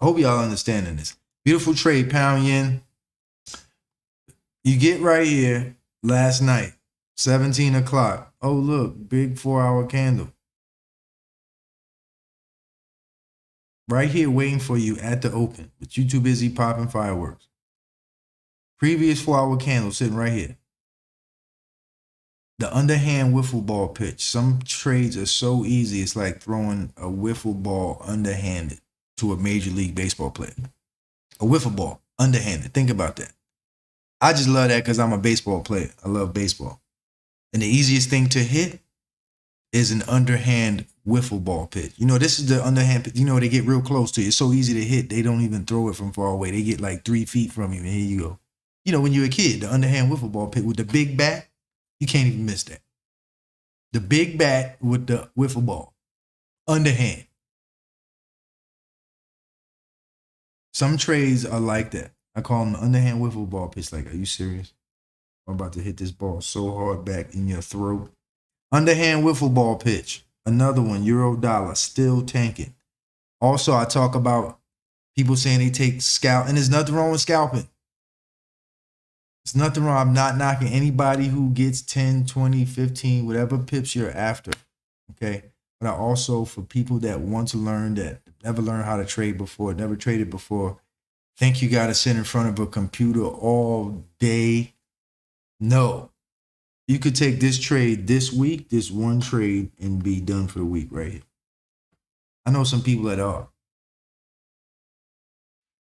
hope y'all understanding this. Beautiful trade, pound yen. You get right here last night, 17 o'clock. Oh, look, big 4-hour candle. Right here waiting for you at the open, but you too busy popping fireworks. Previous 4-hour candle sitting right here. The underhand wiffle ball pitch. Some trades are so easy, it's like throwing a wiffle ball underhanded to a Major League Baseball player. A wiffle ball, underhanded. Think about that. I just love that because I'm a baseball player. I love baseball. And the easiest thing to hit is an underhand wiffle ball pitch. This is the underhand pitch. They get real close to you. It's so easy to hit, they don't even throw it from far away. They get like 3 feet from you, and here you go. When you're a kid, the underhand wiffle ball pitch with the big bat, you can't even miss that. The big bat with the wiffle ball. Underhand. Some trades are like that. I call them the underhand wiffle ball pitch. Like, are you serious? I'm about to hit this ball so hard back in your throat. Underhand wiffle ball pitch. Another one, euro dollar, still tanking. Also, I talk about people saying they take scalp, and there's nothing wrong with scalping. There's nothing wrong. I'm not knocking anybody who gets 10, 20, 15, whatever pips you're after. Okay. But I also, for people that want to learn, that never learned how to trade before, never traded before, think you got to sit in front of a computer all day. No. You could take this trade this week, this one trade, and be done for the week right here. I know some people that are.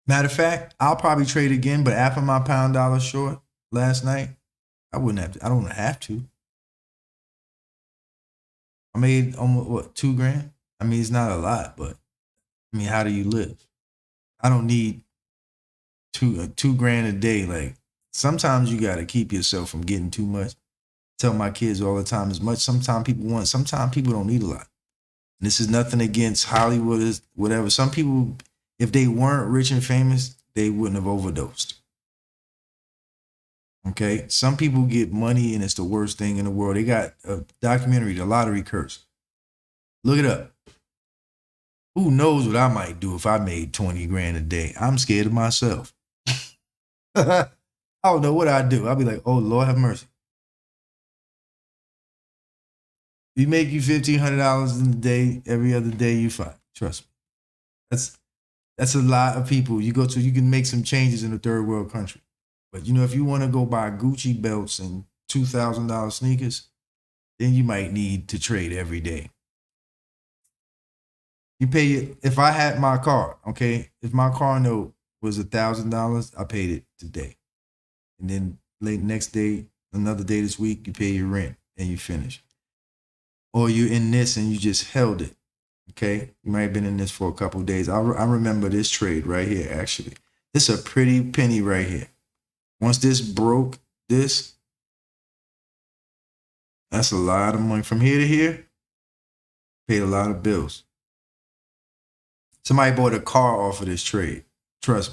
Matter of fact, I'll probably trade again, but after my pound dollar short last night, I wouldn't have to. I don't have to. I made almost, what, $2,000? I mean, it's not a lot, but I mean, how do you live? I don't need $2,000 a day. Like, sometimes you got to keep yourself from getting too much. Tell my kids all the time, as much sometimes people want, sometimes people don't need a lot. And this is nothing against Hollywood, is whatever. Some people, if they weren't rich and famous, they wouldn't have overdosed. Okay? Some people get money and it's the worst thing in the world. They got a documentary, The Lottery Curse. Look it up. Who knows what I might do if I made $20,000 a day? I'm scared of myself. I don't know what I'd do. I'll be like, oh, Lord have mercy. You make you $1,500 in a day, every other day, you fine. Trust me. That's a lot of people. You can make some changes in a third world country. But if you want to go buy Gucci belts and $2,000 sneakers, then you might need to trade every day. You pay it. If I had my car, okay, if my car note was $1,000, I paid it today. And then late next day, another day this week, you pay your rent and you finish. Or you're in this and you just held it. Okay, you might have been in this for a couple of days. I remember this trade right here, actually. This is a pretty penny right here. Once this broke this, that's a lot of money. From here to here, paid a lot of bills. Somebody bought a car off of this trade. Trust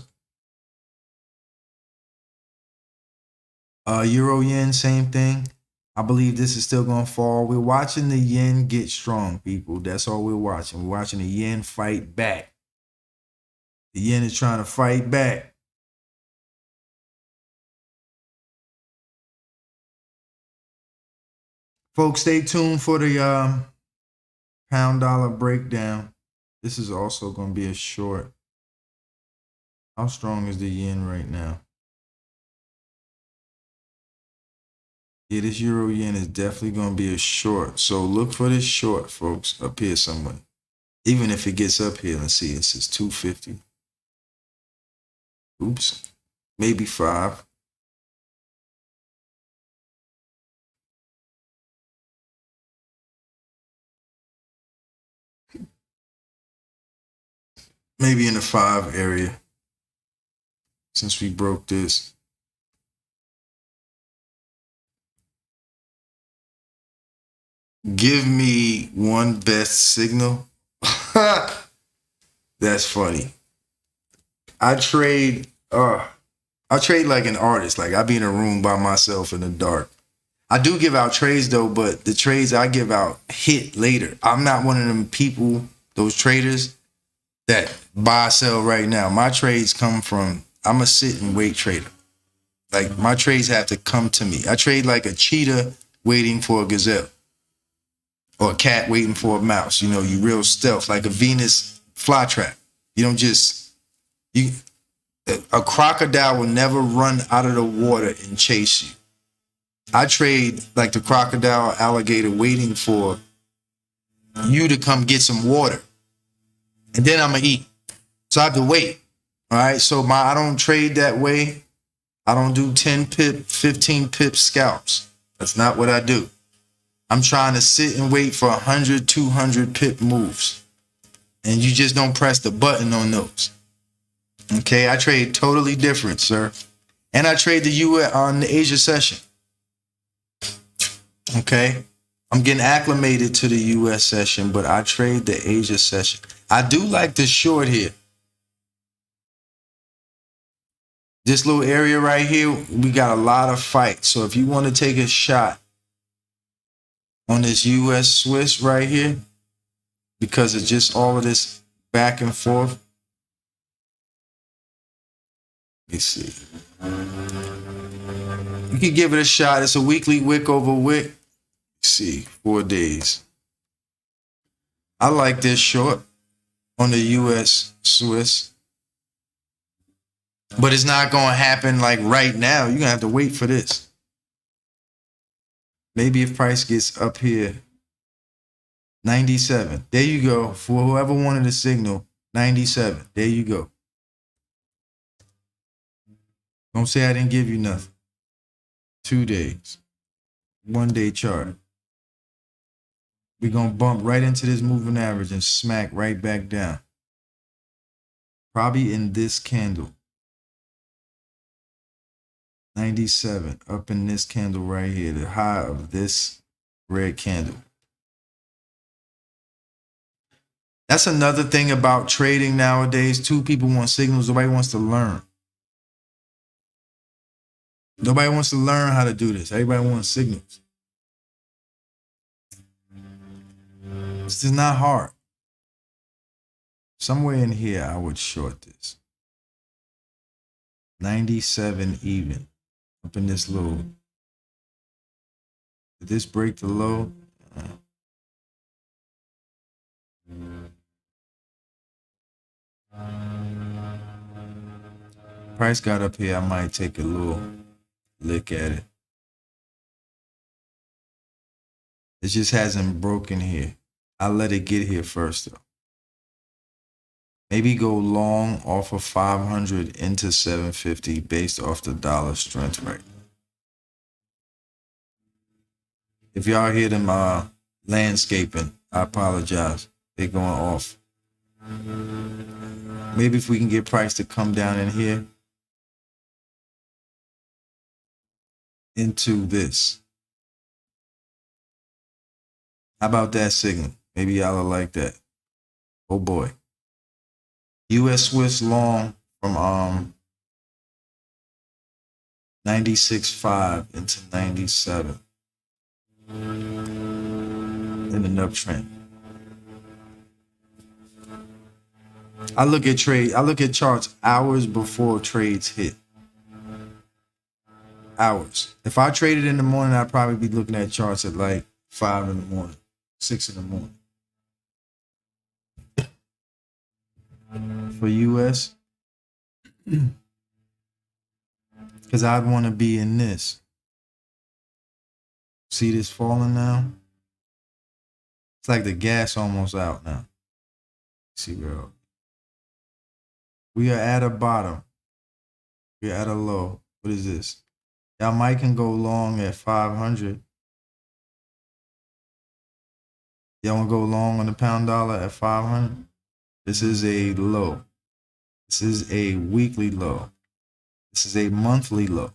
me. Euro yen, same thing. I believe this is still going to fall. We're watching the yen get strong, people. That's all we're watching. We're watching the yen fight back. The yen is trying to fight back. Folks, stay tuned for the pound dollar breakdown. This is also going to be a short. How strong is the yen right now? Yeah, this euro yen is definitely going to be a short. So look for this short, folks, up here somewhere. Even if it gets up here, let's see, it says 250. Oops, maybe 5. Maybe in the 5 area, since we broke this. Give me one best signal. That's funny. I trade like an artist. Like I be in a room by myself in the dark. I do give out trades though, but the trades I give out hit later. I'm not one of them people, those traders that buy, sell right now. My trades come from, I'm a sit and wait trader. Like my trades have to come to me. I trade like a cheetah waiting for a gazelle. Or a cat waiting for a mouse. You real stealth, like a Venus flytrap. You don't just, a crocodile will never run out of the water and chase you. I trade like the crocodile, alligator waiting for you to come get some water. And then I'm going to eat. So I have to wait. All right. So I don't trade that way. I don't do 10 pip, 15 pip scalps. That's not what I do. I'm trying to sit and wait for 100, 200 pip moves. And you just don't press the button on those. Okay, I trade totally different, sir. And I trade the U.S. on the Asia session. Okay, I'm getting acclimated to the U.S. session, but I trade the Asia session. I do like the short here. This little area right here, we got a lot of fight. So if you want to take a shot on this U.S. Swiss right here, because of just all of this back and forth, let me see. You can give it a shot. It's a weekly wick over wick. Let's see, 4 days. I like this short on the U.S. Swiss. But it's not going to happen like right now. You're going to have to wait for this. Maybe if price gets up here, 97. There you go. For whoever wanted a signal, 97. There you go. Don't say I didn't give you nothing. 2 days. 1 day chart. We're going to bump right into this moving average and smack right back down. Probably in this candle. 97 up in this candle right here, the high of this red candle. That's another thing about trading nowadays. Two people want signals. Nobody wants to learn. Nobody wants to learn how to do this. Everybody wants signals. This is not hard. Somewhere in here, I would short this. 97 even. Up in this low. Did this break the low? Price got up here. I might take a little look at it. It just hasn't broken here. I'll let it get here first though. Maybe go long off of 500 into 750 based off the dollar strength right now. If y'all hear them landscaping, I apologize. They're going off. Maybe if we can get price to come down in here into this. How about that signal? Maybe y'all will like that. Oh boy. U.S. Swiss long from 96.5 into 97 in an uptrend. I look at charts hours before trades hit. Hours. If I traded in the morning, I'd probably be looking at charts at like 5 in the morning, 6 in the morning. For US, because I'd want to be in this. See this falling now? It's like the gas almost out now. See, girl. We are at a bottom. We're at a low. What is this? Y'all might can go long at 500. Y'all want to go long on the pound dollar at 500? This is a low. This is a weekly low. This is a monthly low.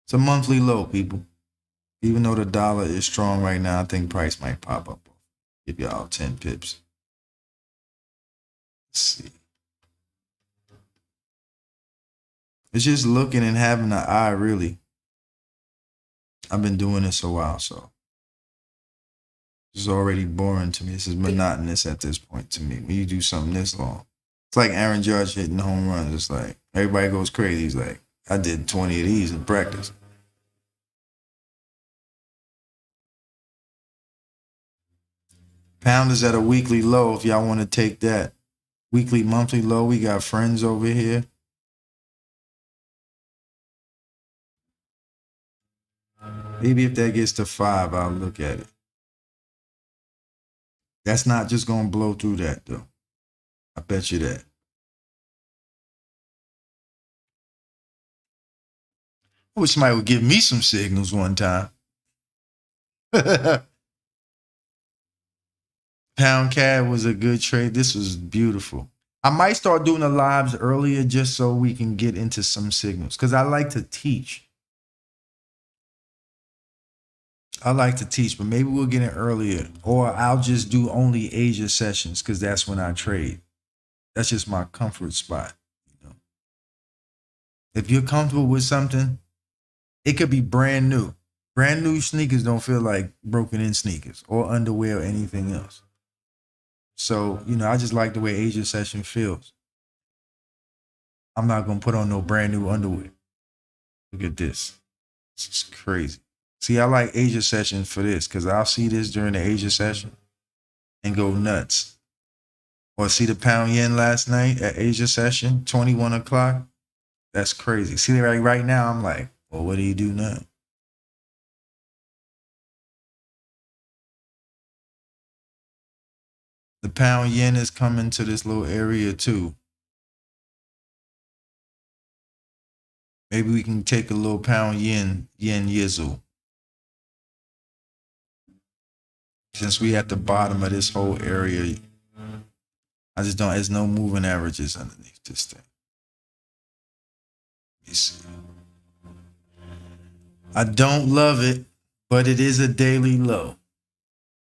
It's a monthly low, people. Even though the dollar is strong right now, I think price might pop up. Give y'all 10 pips. Let's see. It's just looking and having an eye, really. I've been doing this a while, so this is already boring to me. This is monotonous at this point to me. When you do something this long, it's like Aaron Judge hitting home runs. It's like everybody goes crazy. He's like, I did 20 of these in practice. Pound is at a weekly low if y'all want to take that. Weekly, monthly low. We got friends over here. Maybe if that gets to 5, I'll look at it. That's not just going to blow through that, though. I bet you that. I wish somebody would give me some signals one time. Pound CAD was a good trade. This was beautiful. I might start doing the lives earlier just so we can get into some signals because I like to teach. I like to teach, but maybe we'll get in earlier, or I'll just do only Asia sessions because that's when I trade. That's just my comfort spot, you know. If you're comfortable with something, it could be brand new. Brand new sneakers don't feel like broken in sneakers or underwear or anything else. So, I just like the way Asia Session feels. I'm not gonna put on no brand new underwear. Look at this. This is crazy. See, I like Asia Session for this because I'll see this during the Asia Session and go nuts. Or see the pound yen last night at Asia Session, 21 o'clock. That's crazy. See, right now, I'm like, well, what do you do now? The pound yen is coming to this little area too. Maybe we can take a little pound yen yizzle. Since we at the bottom of this whole area, I just don't, there's no moving averages underneath this thing. Let me see. I don't love it, but it is a daily low.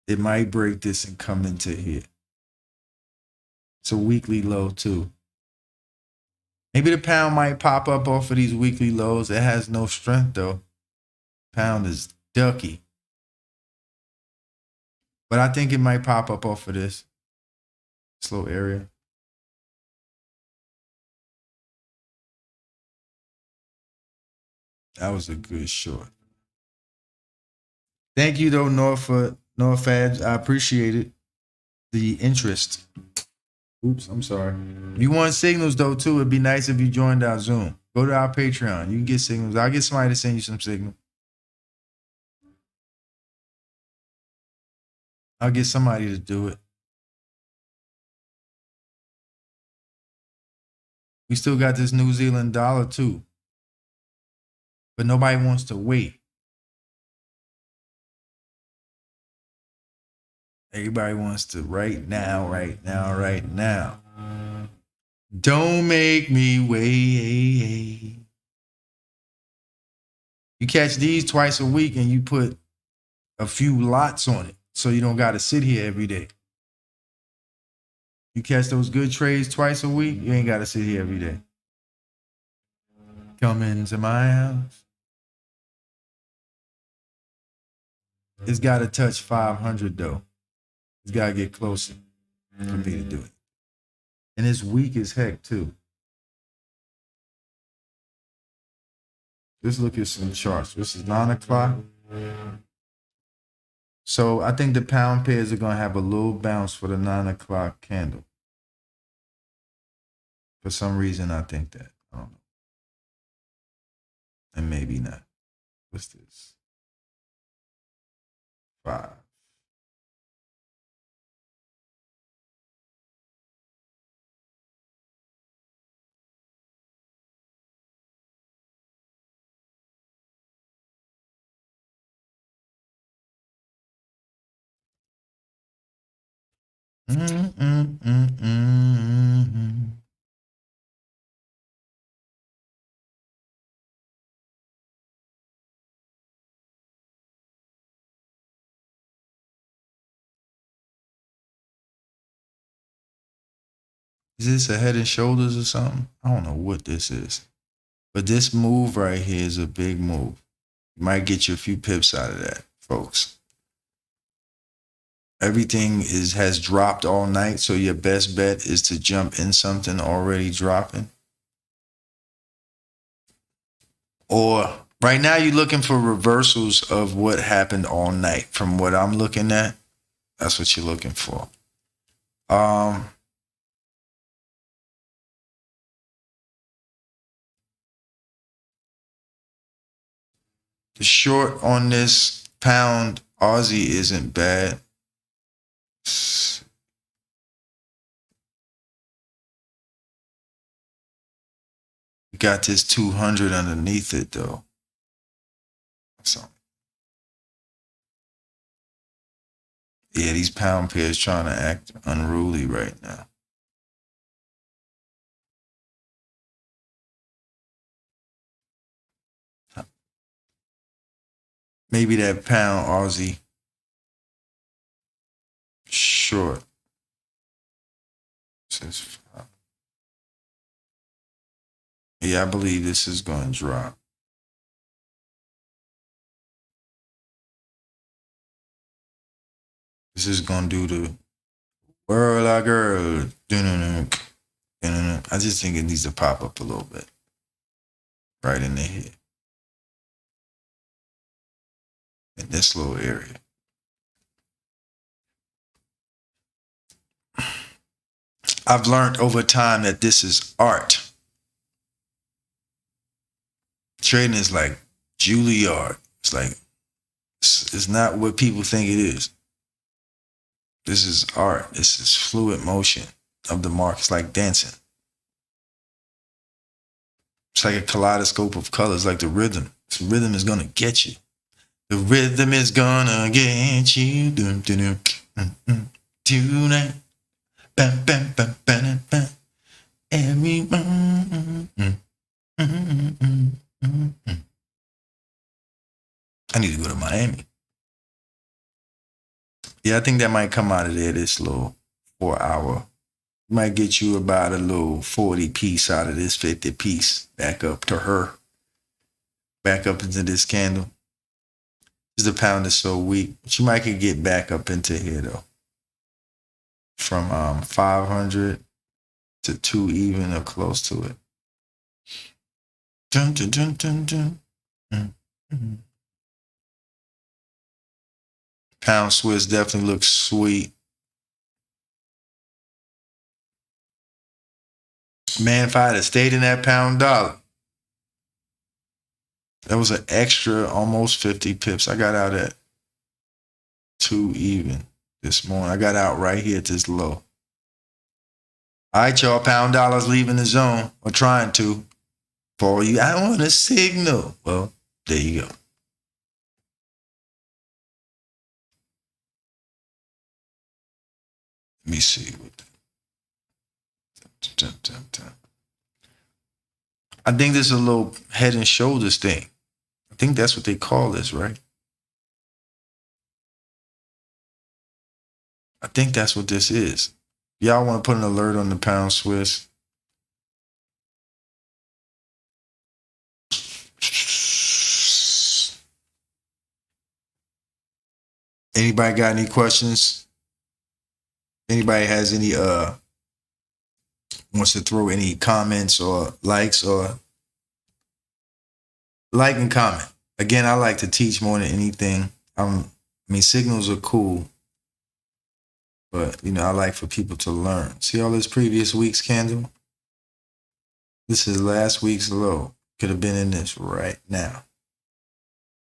It might break this and come into here. It's a weekly low too. Maybe the pound might pop up off of these weekly lows. It has no strength though. Pound is ducky. But I think it might pop up off of this slow area. That was a good short. Thank you though, Norfadge. I appreciate it. The interest. Oops, I'm sorry. If you want signals though too, it'd be nice if you joined our Zoom. Go to our Patreon. You can get signals. I'll get somebody to send you some signal. I'll get somebody to do it. We still got this New Zealand dollar too. But nobody wants to wait. Everybody wants to right now, right now, right now. Don't make me wait. You catch these twice a week and you put a few lots on it so you don't got to sit here every day. You catch those good trades twice a week, you ain't got to sit here every day. Come into my house. It's got to touch 500 though. It's got to get closer for me to do it. And it's weak as heck too. Let's look at some charts. This is 9 o'clock. So I think the pound pairs are going to have a little bounce for the 9 o'clock candle. For some reason, I think that. I don't know. And maybe not. What's this? 5. Is this a head and shoulders or something? I don't know what this is. But this move right here is a big move. You might get you a few pips out of that, folks. Everything has dropped all night, so your best bet is to jump in something already dropping. Or right now you're looking for reversals of what happened all night. From what I'm looking at, that's what you're looking for. The short on this pound Aussie isn't bad. You got this 200 underneath it though. So yeah, these pound pairs trying to act unruly right now. Maybe that pound Aussie short. Says Yeah, I believe this is going to drop. This is going to do the world like girl. I just think it needs to pop up a little bit. Right in the head. In this little area. I've learned over time that this is art. Trading is like Juilliard. It's like, it's not what people think it is. This is art. This is fluid motion of the market. It's like dancing. It's like a kaleidoscope of colors, like the rhythm. The rhythm is going to get you. The rhythm is going to get you. Tonight. Bam, bam, bam, bam, bam. Every I need to go to Miami. Yeah, I think that might come out of there, this little 4 hour. Might get you about a little 40 piece out of this 50 piece back up to her. Back up into this candle. The pound is so weak. But you might could get back up into here though. From 500 to 2 even or close to it. Dun, dun, dun, dun, dun. Mm-hmm. Pound Swiss definitely looks sweet. Man, if I had stayed in that pound dollar, that was an extra almost 50 pips. I got out at 2 even this morning. I got out right here at this low. All right, y'all, pound dollars leaving the zone or trying to. For you, I want a signal. Well, there you go. Let me see. I think this is a little head and shoulders thing. I think that's what they call this, right? I think that's what this is. Y'all want to put an alert on the pound Swiss? Anybody got any questions? Anybody has any wants to throw any comments or likes or like and comment. Again, I like to teach more than anything. I mean, signals are cool, but you know, I like for people to learn. See all this previous week's candle? This is last week's low. Could have been in this right now.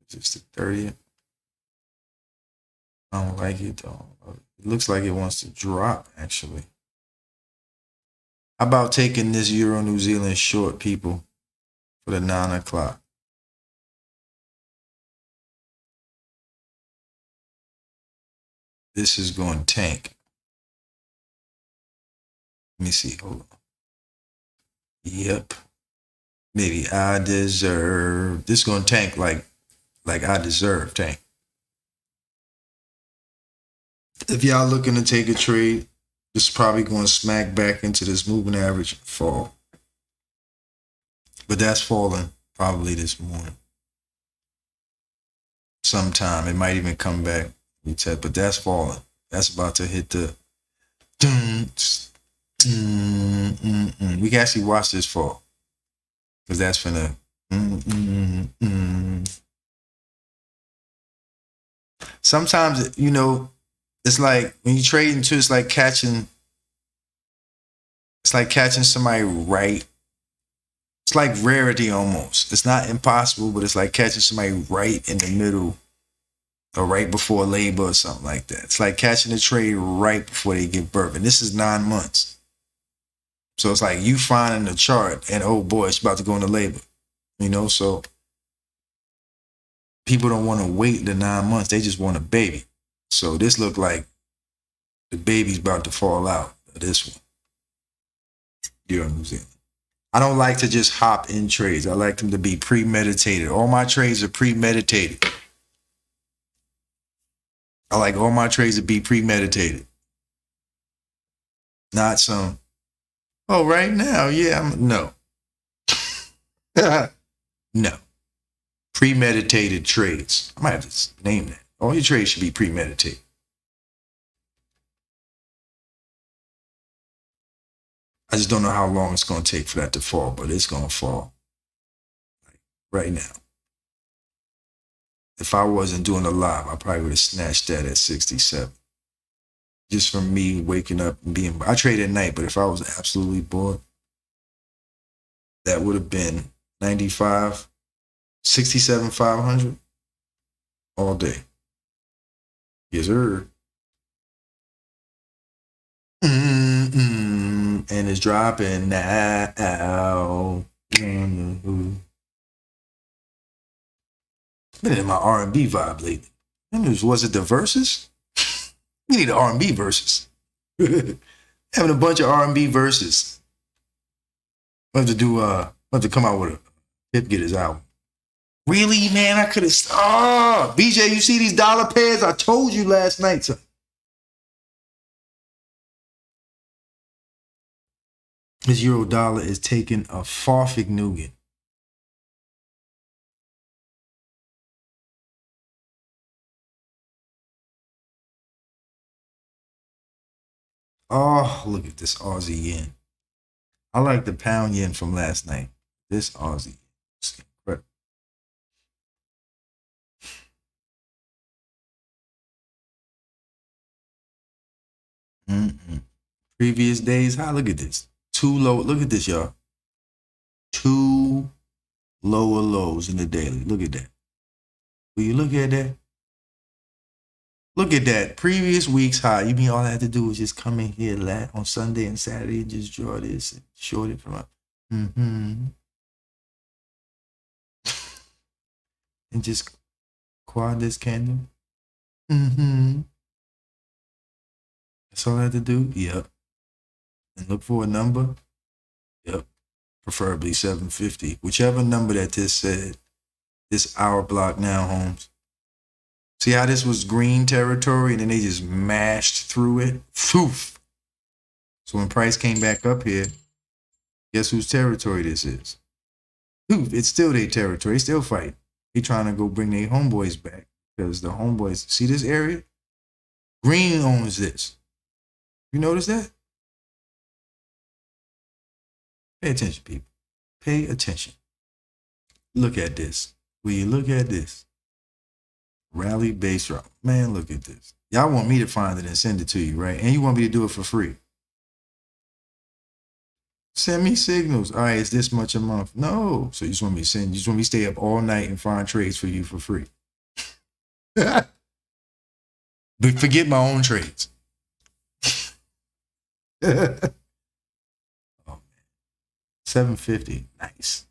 Just the 30th. I don't like it though. It looks like it wants to drop actually. How about taking this Euro New Zealand short, people, for the 9 o'clock? This is going to tank. Let me see. Hold on. Yep. Maybe I deserve. This is going to tank like I deserve tank. If y'all looking to take a trade, this is probably going to smack back into this moving average and fall. But that's falling probably this morning. Sometime. It might even come back. But that's falling. That's about to hit the. We can actually watch this fall. Because that's finna. Sometimes, you know, it's like when you trade into, it's like catching somebody right. It's like rarity almost. It's not impossible, but it's like catching somebody right in the middle or right before labor or something like that. It's like catching a trade right before they give birth. And this is 9 months. So it's like you finding the chart and, oh boy, it's about to go into labor. You know, so people don't want to wait the 9 months. They just want a baby. So this looked like the baby's about to fall out of this one. You know what I'm saying? I don't like to just hop in trades. I like them to be premeditated. All my trades are premeditated. I like all my trades to be premeditated. Not some, oh, right now, yeah, no. No. Premeditated trades. I might have to name that. All your trades should be premeditated. I just don't know how long it's going to take for that to fall, but it's going to fall right now. If I wasn't doing a live, I probably would have snatched that at 67. Just from me waking up and being, I trade at night, but if I was absolutely bored, that would have been 95, 67, 500 all day. Yes, sir. And it's dropping now. Been in my R&B vibe lately. Was it the verses? We need the R&B verses. Having a bunch of R&B verses. We'll have to come out with a Pip Getterz album. Really, man? I could have. Oh, BJ, you see these dollar pairs? I told you last night. So. This euro dollar is taking a farfig nougat. Oh, look at this Aussie yen. I like the pound yen from last night. This Aussie is incredible. Previous days, look at this. Two low. Look at this, y'all. Two lower lows in the daily. Look at that. Will you look at that? Look at that. Previous week's high. You mean all I had to do was just come in here on Sunday and Saturday and just draw this and short it from up. And just quad this candle. That's all I had to do? Yep. And look for a number? Yep. Preferably 750. Whichever number that this said. This hour block now, Holmes. See how this was green territory and then they just mashed through it? Foof. So when price came back up here, guess whose territory this is? Poof. It's still their territory. They still fight. They trying to go bring their homeboys back because the homeboys, see this area? Green owns this. You notice that? Pay attention, people. Pay attention. Look at this. Will you look at this? Rally base drop. Man, look at this. Y'all want me to find it and send it to you, right? And you want me to do it for free. Send me signals. All right, it's this much a month. No. So you just want me to send, you just want me to stay up all night and find trades for you for free. But forget my own trades. Oh man. 750. Nice.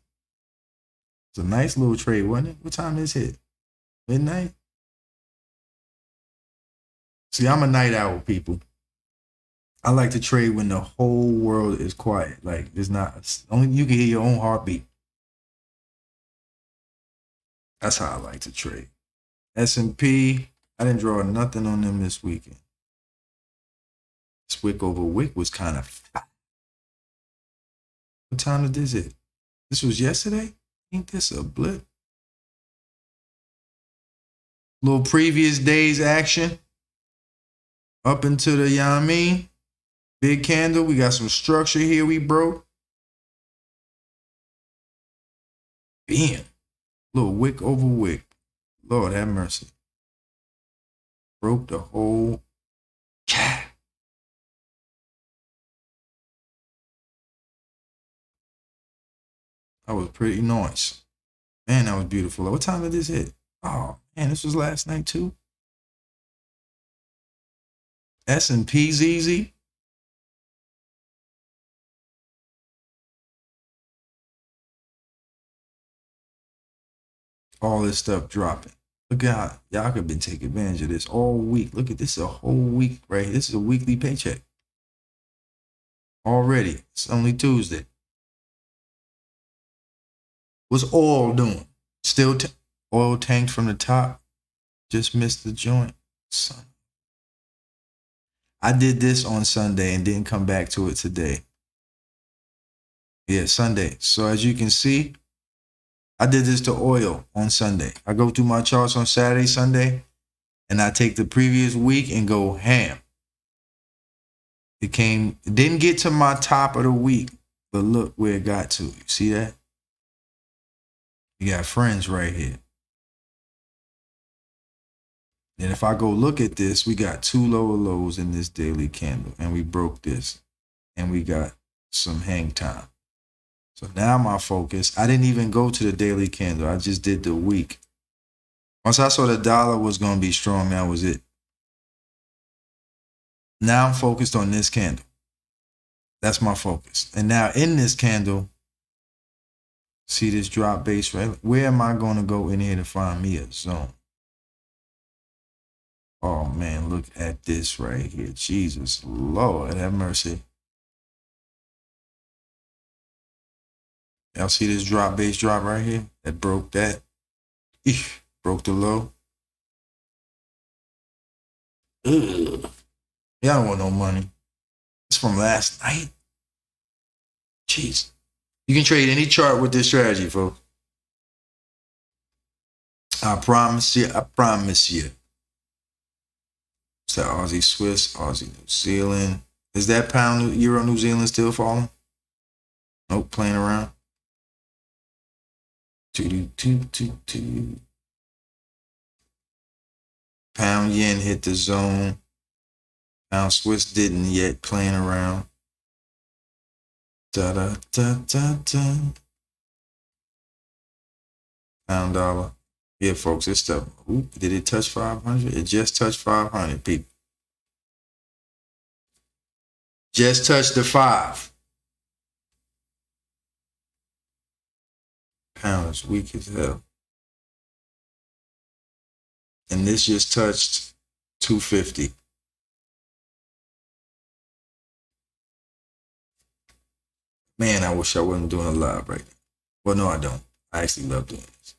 It's a nice little trade, wasn't it? What time is it? Midnight? See, I'm a night owl, people. I like to trade when the whole world is quiet. Like, there's not, only you can hear your own heartbeat. That's how I like to trade. S&P, I didn't draw nothing on them this weekend. This wick over wick was kind of fat. What time did this hit? This was yesterday? Ain't this a blip? Little previous day's action. Up into the, you know what I mean? Big candle. We got some structure here we broke. Bam. Little wick over wick. Lord have mercy. Broke the whole cat. That was pretty nice. Man, that was beautiful. What time did this hit? Oh, man, this was last night too. S&P's easy. All this stuff dropping. Look at how y'all could have been taking advantage of this all week. Look at this, a whole week right here. This is a weekly paycheck. Already. It's only Tuesday. What's oil doing? Still oil tanked from the top. Just missed the joint. Son. I did this on Sunday and didn't come back to it today. Yeah, Sunday. So as you can see, I did this to oil on Sunday. I go through my charts on Saturday, Sunday, and I take the previous week and go ham. It didn't get to my top of the week, but look where it got to. You see that? You got friends right here. And if I go look at this, we got two lower lows in this daily candle, and we broke this, and we got some hang time. So now my focus, I didn't even go to the daily candle. I just did the week. Once I saw the dollar was going to be strong, that was it. Now I'm focused on this candle. That's my focus. And now in this candle, see this drop base, right? Where am I going to go in here to find me a zone? Oh, man, look at this right here. Jesus, Lord, have mercy. Y'all see this drop base drop right here? That broke that. Eesh, broke the low. Ugh. Y'all don't want no money. It's from last night. Jeez. You can trade any chart with this strategy, folks. I promise you. I promise you. So Aussie Swiss, Aussie New Zealand. Is that pound euro New Zealand still falling? Nope, playing around. Pound yen hit the zone. Pound Swiss didn't yet, playing around. Da da da da da. Pound dollar. Yeah, folks, this stuff. Oop, did it touch 500? It just touched 500, people. Just touched the 5. Pound is weak as hell. And this just touched 250. Man, I wish I wasn't doing a live right now. Well, no, I don't. I actually love doing this.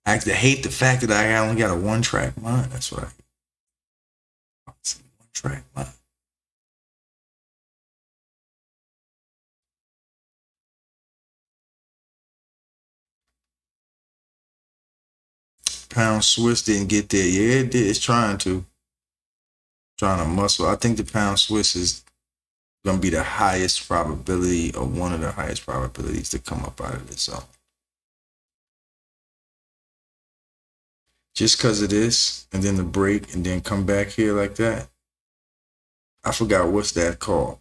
I actually hate the fact that I only got a one-track mind. That's what I hate. One-track mind. Pound Swiss didn't get there. Yeah, it did. It's trying to muscle. I think the pound Swiss is going to be the highest probability, or one of the highest probabilities, to come up out of this zone. Just because of this, and then the break, and then come back here like that. I forgot what's that called.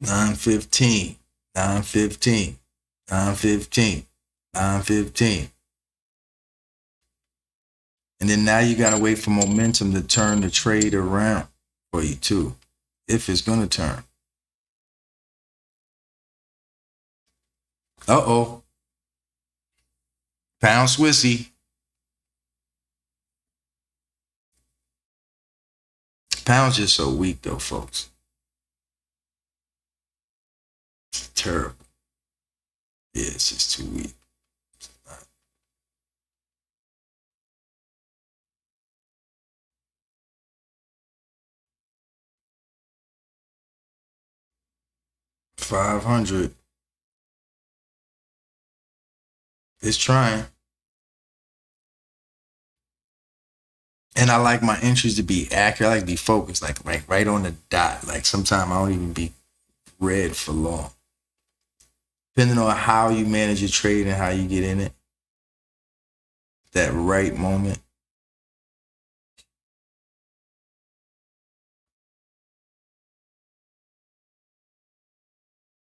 Nine fifteen. And then now you got to wait for momentum to turn the trade around for you too, if it's going to turn. Uh-oh. Pound Swissy. Pound's just so weak though, folks. It's terrible. Yeah, it's just too weak. $500. It's trying. And I like my entries to be accurate. I like to be focused, like right on the dot. Like sometimes I don't even be red for long. Depending on how you manage your trade and how you get in it. That right moment.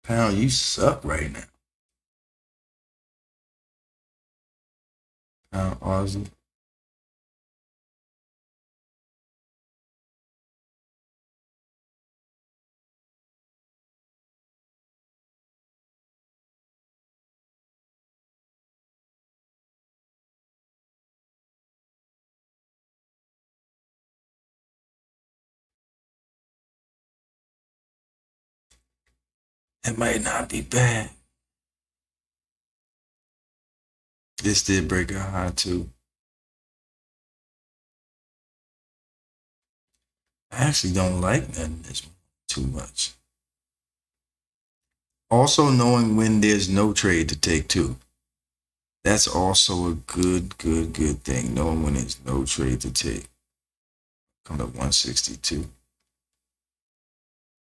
Pound, you suck right now. Pound Aussie. It might not be bad. This did break a high too. I actually don't like nothing this too much. Also knowing when there's no trade to take too. That's also a good thing. Knowing when there's no trade to take. Come up 162.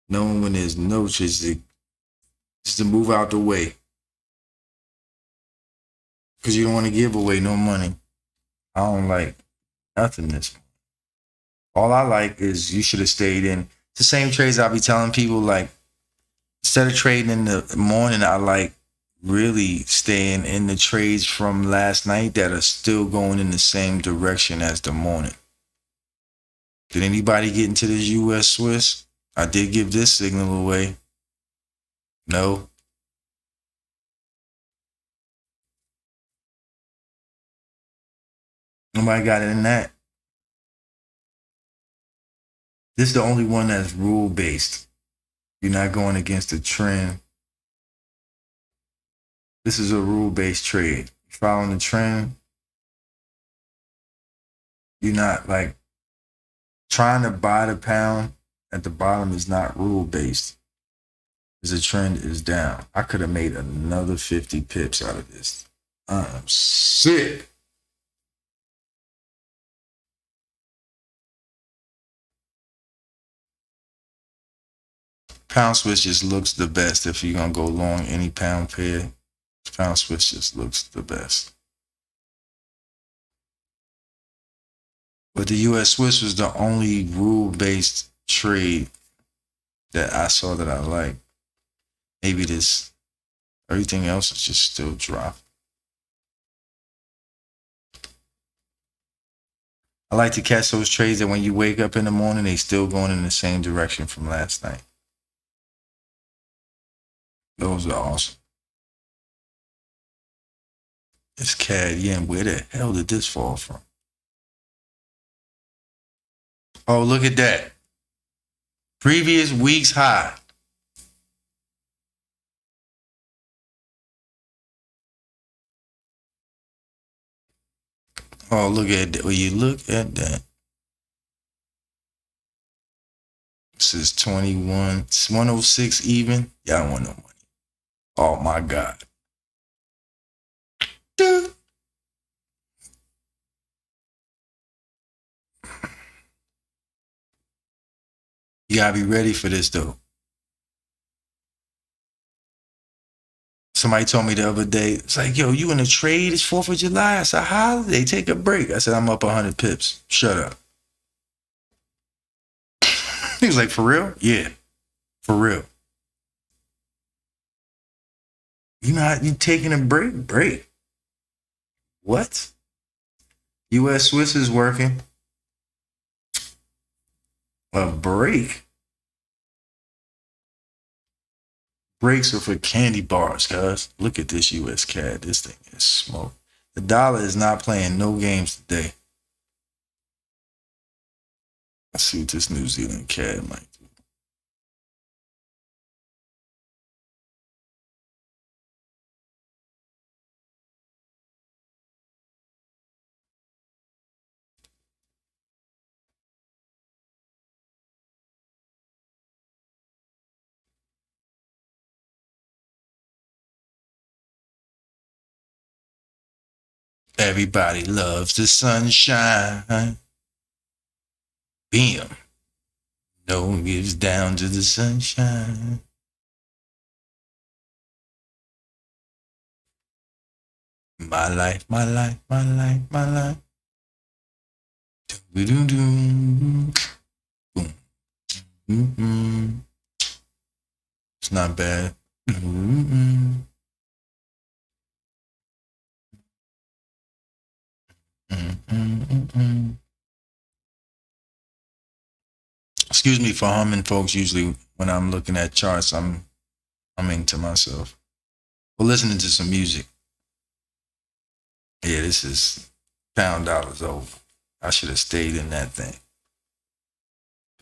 Knowing when there's no trade just to move out the way. Because you don't want to give away no money. I don't like nothing this morning. All I like is you should have stayed in. It's the same trades I'll be telling people, like, instead of trading in the morning, I like really staying in the trades from last night that are still going in the same direction as the morning. Did anybody get into this U.S. Swiss? I did give this signal away. No. Nobody got it in that. This is the only one that's rule-based. You're not going against the trend. This is a rule-based trade. Following the trend, you're not like trying to buy the pound at the bottom is not rule-based. Because the trend is down. I could have made another 50 pips out of this. I'm sick. Pound Swiss just looks the best if you're going to go long any pound pair. Pound Swiss just looks the best. But the U.S. Swiss was the only rule-based trade that I saw that I like. Maybe everything else is just still dropping. I like to catch those trades that when you wake up in the morning, they still going in the same direction from last night. Those are awesome. This CAD yen, where the hell did this fall from? Oh, look at that. Previous week's high. Oh, look at that. Will you look at that? This is 21. It's 106 even. Y'all want no money. Oh my God. Dude. You gotta be ready for this though. Somebody told me the other day, it's like, yo, you in a trade? It's 4th of July. It's a holiday. Take a break. I said, I'm up 100 pips. Shut up. He was like, for real? Yeah, for real. You taking a break? Break. What? U.S. Swiss is working. A break? Breaks are for candy bars, guys. Look at this U.S. CAD. This thing is smoke. The dollar is not playing no games today. Let's see what this New Zealand CAD might do. Everybody loves the sunshine. Bam. No one gives down to the sunshine. My life, my life, my life, my life. Boom. It's not bad. Excuse me for humming, folks. Usually when I'm looking at charts, I'm humming to myself. Or listening to some music. Yeah, this is pound dollars over. I should have stayed in that thing.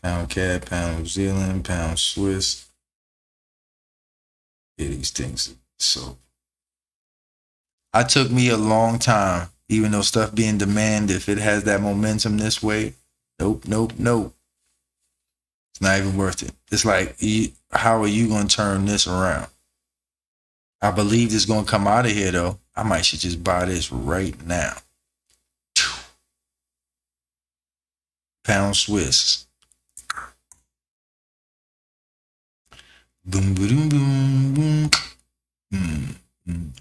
Pound CAD, pound New Zealand, pound Swiss. Yeah, these things. So I took me a long time, even though stuff being demanded, if it has that momentum this way, nope, nope, nope. It's not even worth it. It's like, how are you going to turn this around? I believe it's going to come out of here, though. I might should just buy this right now. Pound Swiss. Boom, boom, boom, boom.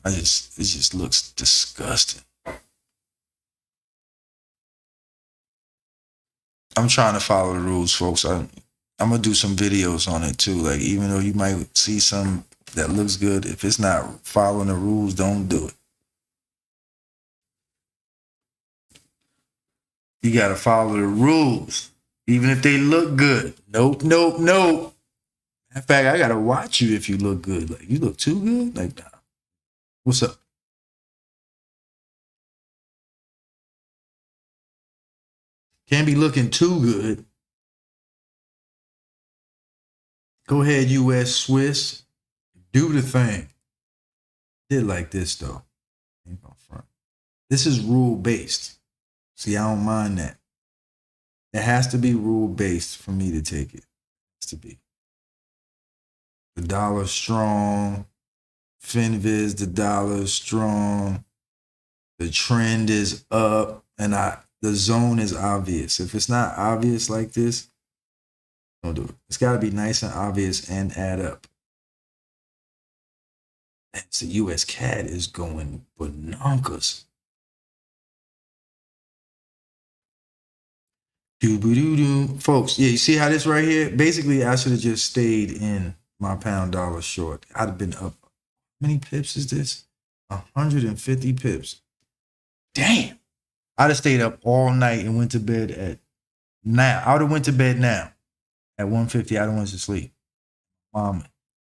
It just looks disgusting. I'm trying to follow the rules, folks. I'm gonna do some videos on it too. Like, even though you might see some that looks good, if it's not following the rules, don't do it. You gotta follow the rules, even if they look good. Nope, nope, nope. In fact, I gotta watch you if you look good. Like, you look too good. Like, nah. What's up? Can't be looking too good. Go ahead, U.S. Swiss. Do the thing. Did like this though. Ain't no front. This is rule based. See, I don't mind that. It has to be rule based for me to take it. It has to be. The dollar strong. Finviz, the dollar strong. The trend is up, and the zone is obvious. If it's not obvious like this, don't do it. It's got to be nice and obvious and add up. The U.S. CAD is going bananas. Folks, yeah, you see how this right here? Basically, I should have just stayed in my pound dollar short. I'd have been up. How many pips is this? 150 pips. Damn. I'd have stayed up all night and went to bed at now. I would have went to bed now. At 150, I don't want to sleep. Mama,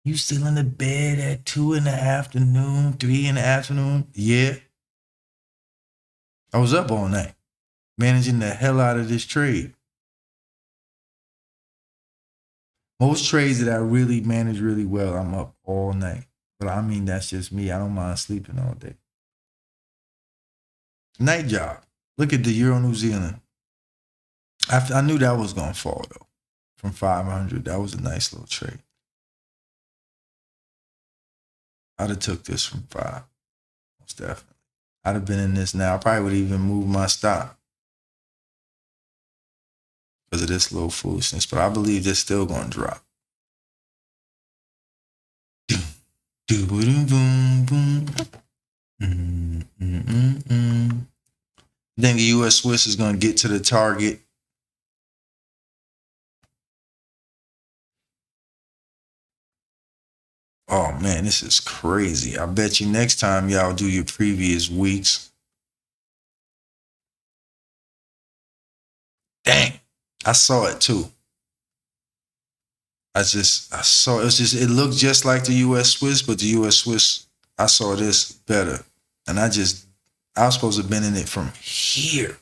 you still in the bed at 2 in the afternoon, 3 in the afternoon? Yeah. I was up all night, managing the hell out of this trade. Most trades that I really manage really well, I'm up all night. But I mean, that's just me. I don't mind sleeping all day. Night job. Look at the Euro New Zealand. I knew that was going to fall, though. From 500, that was a nice little trade. I'd have took this from 5. Most definitely. I'd have been in this now. I probably would even move my stop because of this little foolishness. But I believe this still going to drop. Then the U.S. Swiss is going to get to the target. Oh, man, this is crazy. I bet you next time y'all do your previous weeks. Dang, I saw it too. I saw it looked just like the U.S. Swiss, but the U.S. Swiss, I saw this better. And I was supposed to have been in it from here.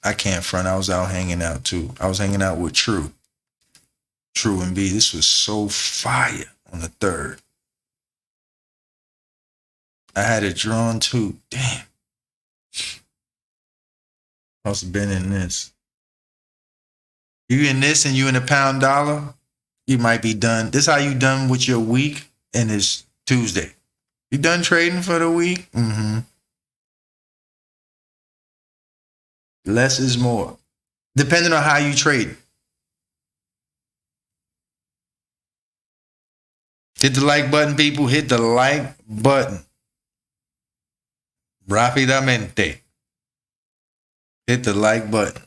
I can't front. I was out hanging out too. I was hanging out with True and B. This was so fire on the 3rd. I had it drawn too. Damn. I must have been in this. You in this and you in a pound dollar, you might be done. This is how you done with your week, and it's Tuesday. You done trading for the week? Mm-hmm. Less is more. Depending on how you trade. Hit the like button, people. Hit the like button. Rápidamente. Hit the like button.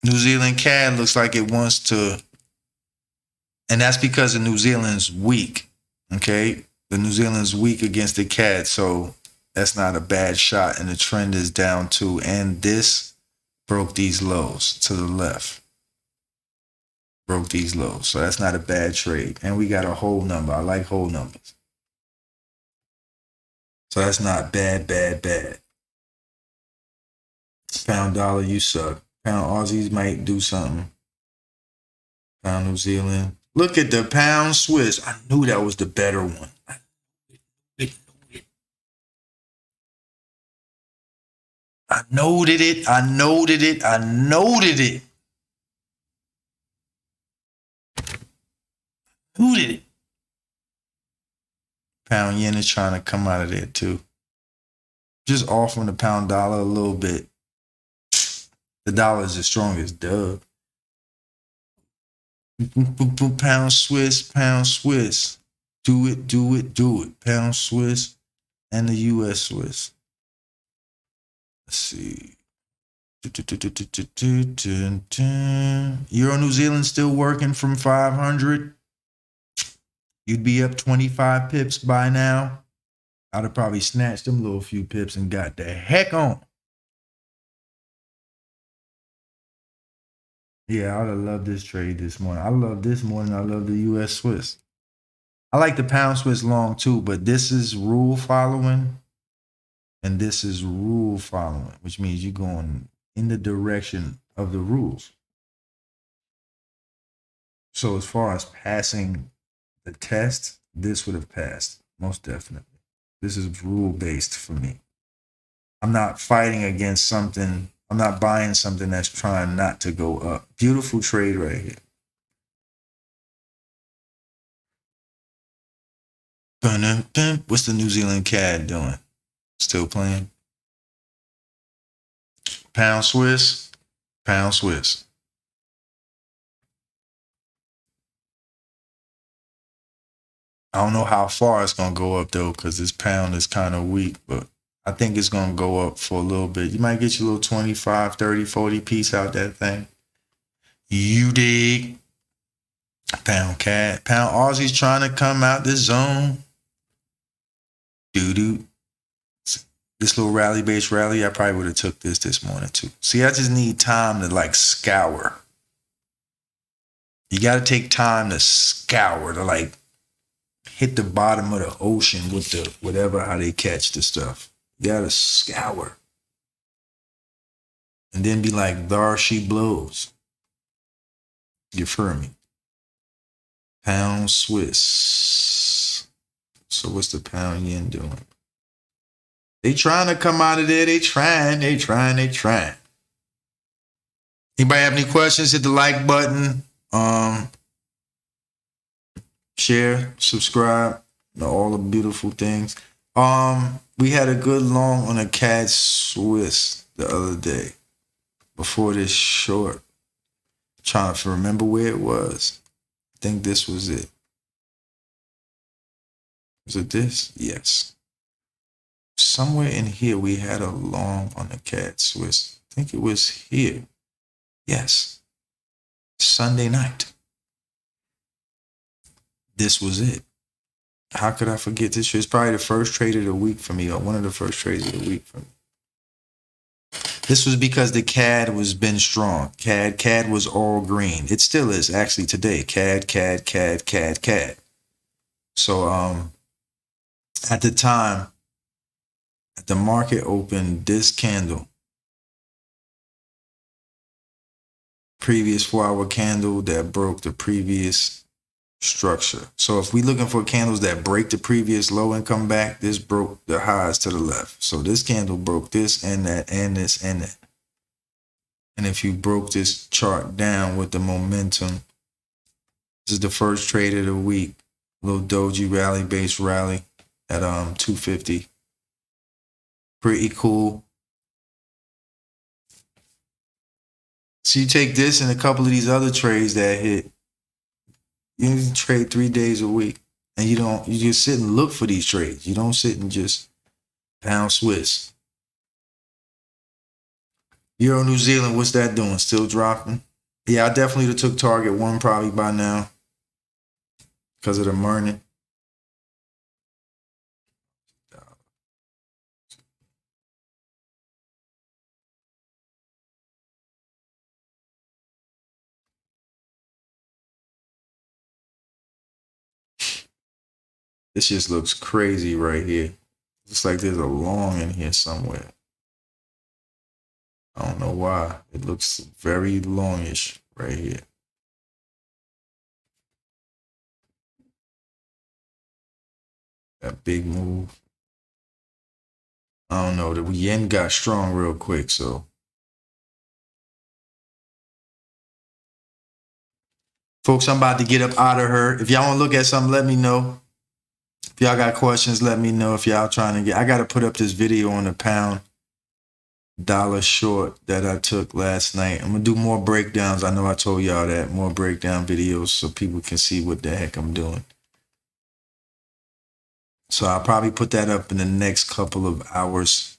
New Zealand CAD looks like it wants to, and that's because the New Zealand's weak. Okay, the New Zealand's weak against the CAD, so that's not a bad shot. And the trend is down too. And this broke these lows to the left. Broke these lows, so that's not a bad trade. And we got a whole number. I like whole numbers, so that's not bad. Pound dollar, you suck. Pound Aussies might do something. Pound New Zealand. Look at the pound Swiss. I knew that was the better one. I noted it. I noted it. I noted it. Who did it? Pound yen is trying to come out of there too. Just off from the pound dollar a little bit. The dollar is the strongest, duh. Pound Swiss, pound Swiss. Do it, do it, do it. Pound Swiss and the U.S. Swiss. Let's see. Euro New Zealand still working from 500. You'd be up 25 pips by now. I'd have probably snatched them little few pips and got the heck on. Yeah, I would have loved this trade this morning. I love this morning. I love the U.S. Swiss. I like the pound Swiss long too, but this is rule following and this is rule following, which means you're going in the direction of the rules. So as far as passing the test, this would have passed, most definitely. This is rule-based for me. I'm not fighting against something. I'm not buying something that's trying not to go up. Beautiful trade right here. What's the New Zealand CAD doing? Still playing? Pound Swiss, pound Swiss. I don't know how far it's going to go up, though, because this pound is kind of weak, but I think it's going to go up for a little bit. You might get your little 25, 30, 40 piece out that thing. You dig? Pound CAD. Pound Aussie's trying to come out the zone. Doo-doo. This little rally-based rally, I probably would have took this morning, too. See, I just need time to, like, scour. You got to take time to scour, to, like, hit the bottom of the ocean with the whatever, how they catch the stuff. You gotta scour. And then be like, there she blows. You feel me? Pound Swiss. So what's the pound yen doing? They trying to come out of there. They trying. Anybody have any questions? Hit the like button. Share, subscribe, all the beautiful things. We had a good long on a CAD Swiss the other day before this short. Trying to remember where it was. I think this was it. Was it this? Yes. Somewhere in here we had a long on the CAD Swiss. I think it was here. Yes. Sunday night. This was it. How could I forget this? It's probably the first trade of the week for me, or one of the first trades of the week for me. This was because the CAD was been strong. CAD was all green. It still is actually today. CAD. So at the time, at the market opened, this candle, previous 4-hour candle that broke the previous structure. So if we're looking for candles that break the previous low and come back, this broke the highs to the left. So this candle broke this and that and this and that. And if you broke this chart down with the momentum, this is the first trade of the week. Little doji rally, base rally at 250. Pretty cool. So you take this and a couple of these other trades that hit. You trade 3 days a week, and you just sit and look for these trades. You don't sit and just pound Swiss. Euro New Zealand, what's that doing? Still dropping? Yeah, I definitely took target one probably by now because of the morning. This just looks crazy right here. Looks like there's a long in here somewhere. I don't know why. It looks very longish right here. That big move. I don't know. The yen got strong real quick, so. Folks, I'm about to get up out of her. If y'all want to look at something, let me know. If y'all got questions, let me know. If y'all trying to get, I got to put up this video on the pound dollar short that I took last night. I'm going to do more breakdowns. I know I told y'all that. More breakdown videos so people can see what the heck I'm doing. So I'll probably put that up in the next couple of hours.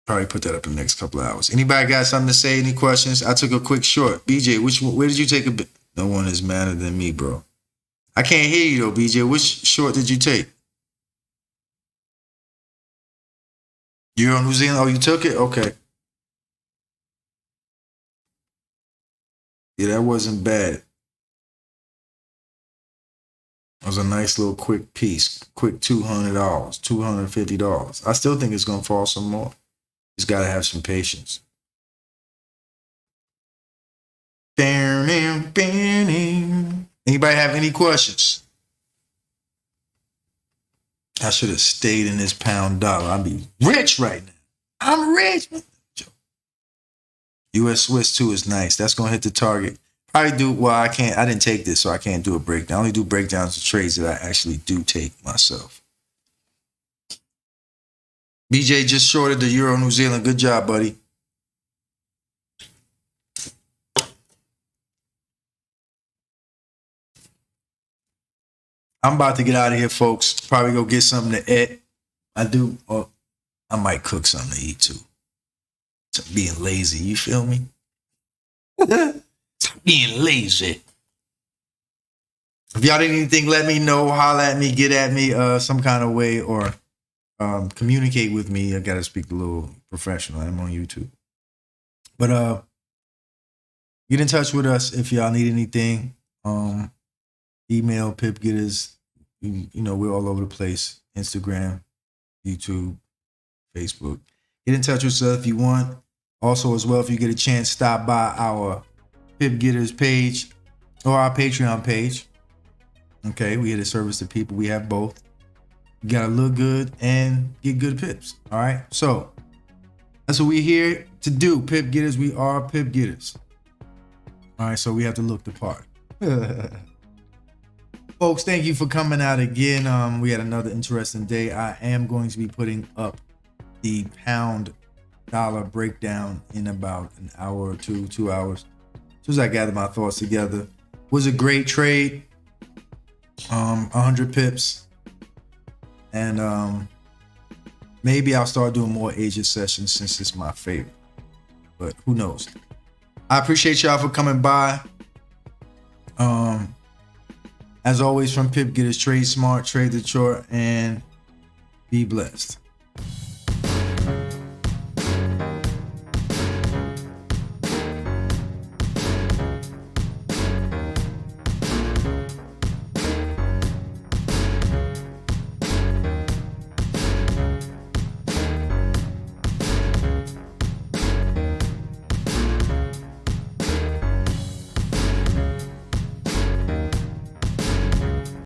Probably put that up in the next couple of hours. Anybody got something to say? Any questions? I took a quick short. BJ, where did you take a bit? No one is madder than me, bro. I can't hear you though, BJ. Which short did you take? You're on New Zealand? Oh, you took it? Okay. Yeah, that wasn't bad. It was a nice little quick piece. Quick $200, $250. I still think it's going to fall some more. Just got to have some patience. Anybody have any questions? I should have stayed in this pound dollar. I'd be rich right now. I'm rich. U.S. Swiss 2 is nice. That's going to hit the target. Probably do, well, I didn't take this, so I can't do a breakdown. I only do breakdowns of trades that I actually do take myself. BJ just shorted the Euro New Zealand. Good job, buddy. I'm about to get out of here, folks. Probably go get something to eat. I might cook something to eat too. Stop being lazy, you feel me? Stop being lazy. If y'all need anything, let me know. Holla at me, get at me some kind of way, or communicate with me. I gotta speak a little professional. I'm on YouTube. But get in touch with us if y'all need anything. Email Pip Getterz. You know, we're all over the place. Instagram, YouTube, Facebook. Get in touch with us if you want. Also, as well, if you get a chance, stop by our Pip Getterz page or our Patreon page. Okay, we here to service the people. We have both. You gotta look good and get good pips. All right, so that's what we're here to do. Pip Getterz. We are Pip Getterz. All right, so we have to look the part. Folks, thank you for coming out again. We had another interesting day. I am going to be putting up the pound dollar breakdown in about an hour or 2 hours. As soon as I gather my thoughts together. Was a great trade. 100 pips. And maybe I'll start doing more Asia sessions since it's my favorite. But who knows? I appreciate y'all for coming by. As always, from Pip Getterz, trade smart, trade the short, and be blessed.